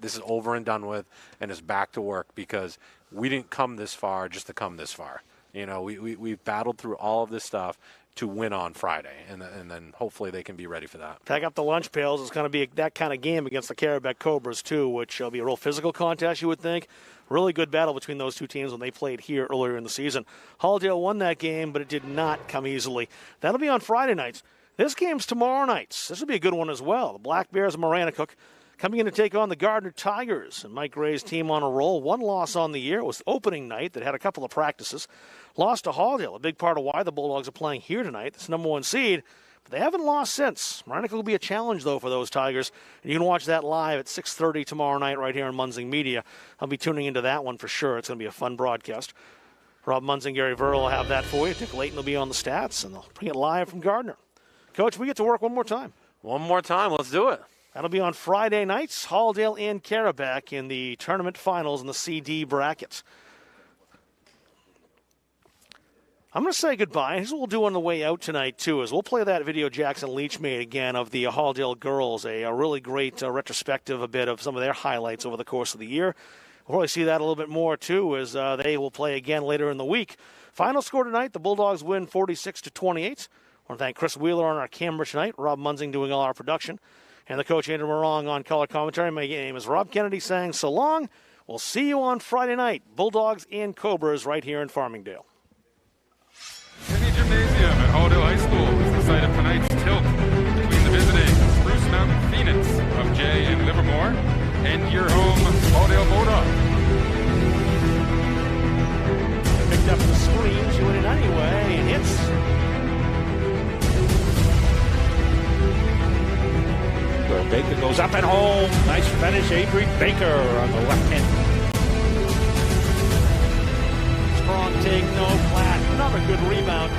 this is over and done with and it's back to work because we didn't come this far just to come this far. We've battled through all of this stuff to win on Friday, and then hopefully they can be ready for that. Pack up the lunch pails. It's going to be that kind of game against the Carabec Cobras, too, which will be a real physical contest, you would think. Really good battle between those two teams when they played here earlier in the season. Halldale won that game, but it did not come easily. That'll be on Friday nights. This game's tomorrow night. This will be a good one as well. The Black Bears of Maranacook coming in to take on the Gardner Tigers. And Mike Gray's team on a roll. One loss on the year. It was opening night that had a couple of practices. Lost to Halldale, a big part of why the Bulldogs are playing here tonight. This number 1 seed. They haven't lost since. Reineke will be a challenge, though, for those Tigers. And you can watch that live at 6:30 tomorrow night right here on Munzing Media. I'll be tuning into that one for sure. It's going to be a fun broadcast. Rob Munzing, Gary Verl will have that for you. Dick Layton will be on the stats, and they'll bring it live from Gardner. Coach, we get to work one more time. One more time. Let's do it. That'll be on Friday nights, Halldale and Carraback in the tournament finals in the CD bracket. I'm going to say goodbye. Here's what we'll do on the way out tonight, too, is we'll play that video Jackson Leach made again of the Halldale girls, a really great retrospective, a bit of some of their highlights over the course of the year. We'll probably see that a little bit more, too, as they will play again later in the week. Final score tonight, the Bulldogs win 46-28. I want to thank Chris Wheeler on our camera tonight, Rob Munzing doing all our production, and the coach Andrew Morong on color commentary. My name is Rob Kennedy saying so long. We'll see you on Friday night, Bulldogs and Cobras right here in Farmingdale. Penny Gymnasium at Halldale High School is the site of tonight's tilt between the visiting Spruce Mountain Phoenix of Jay and Livermore and your home Halldale Bulldogs. Picked up the screen, she went in anyway, and hits. Baker goes up and home. Nice finish, Avery Baker on the left hand. Strong take, no flat. Another good rebound.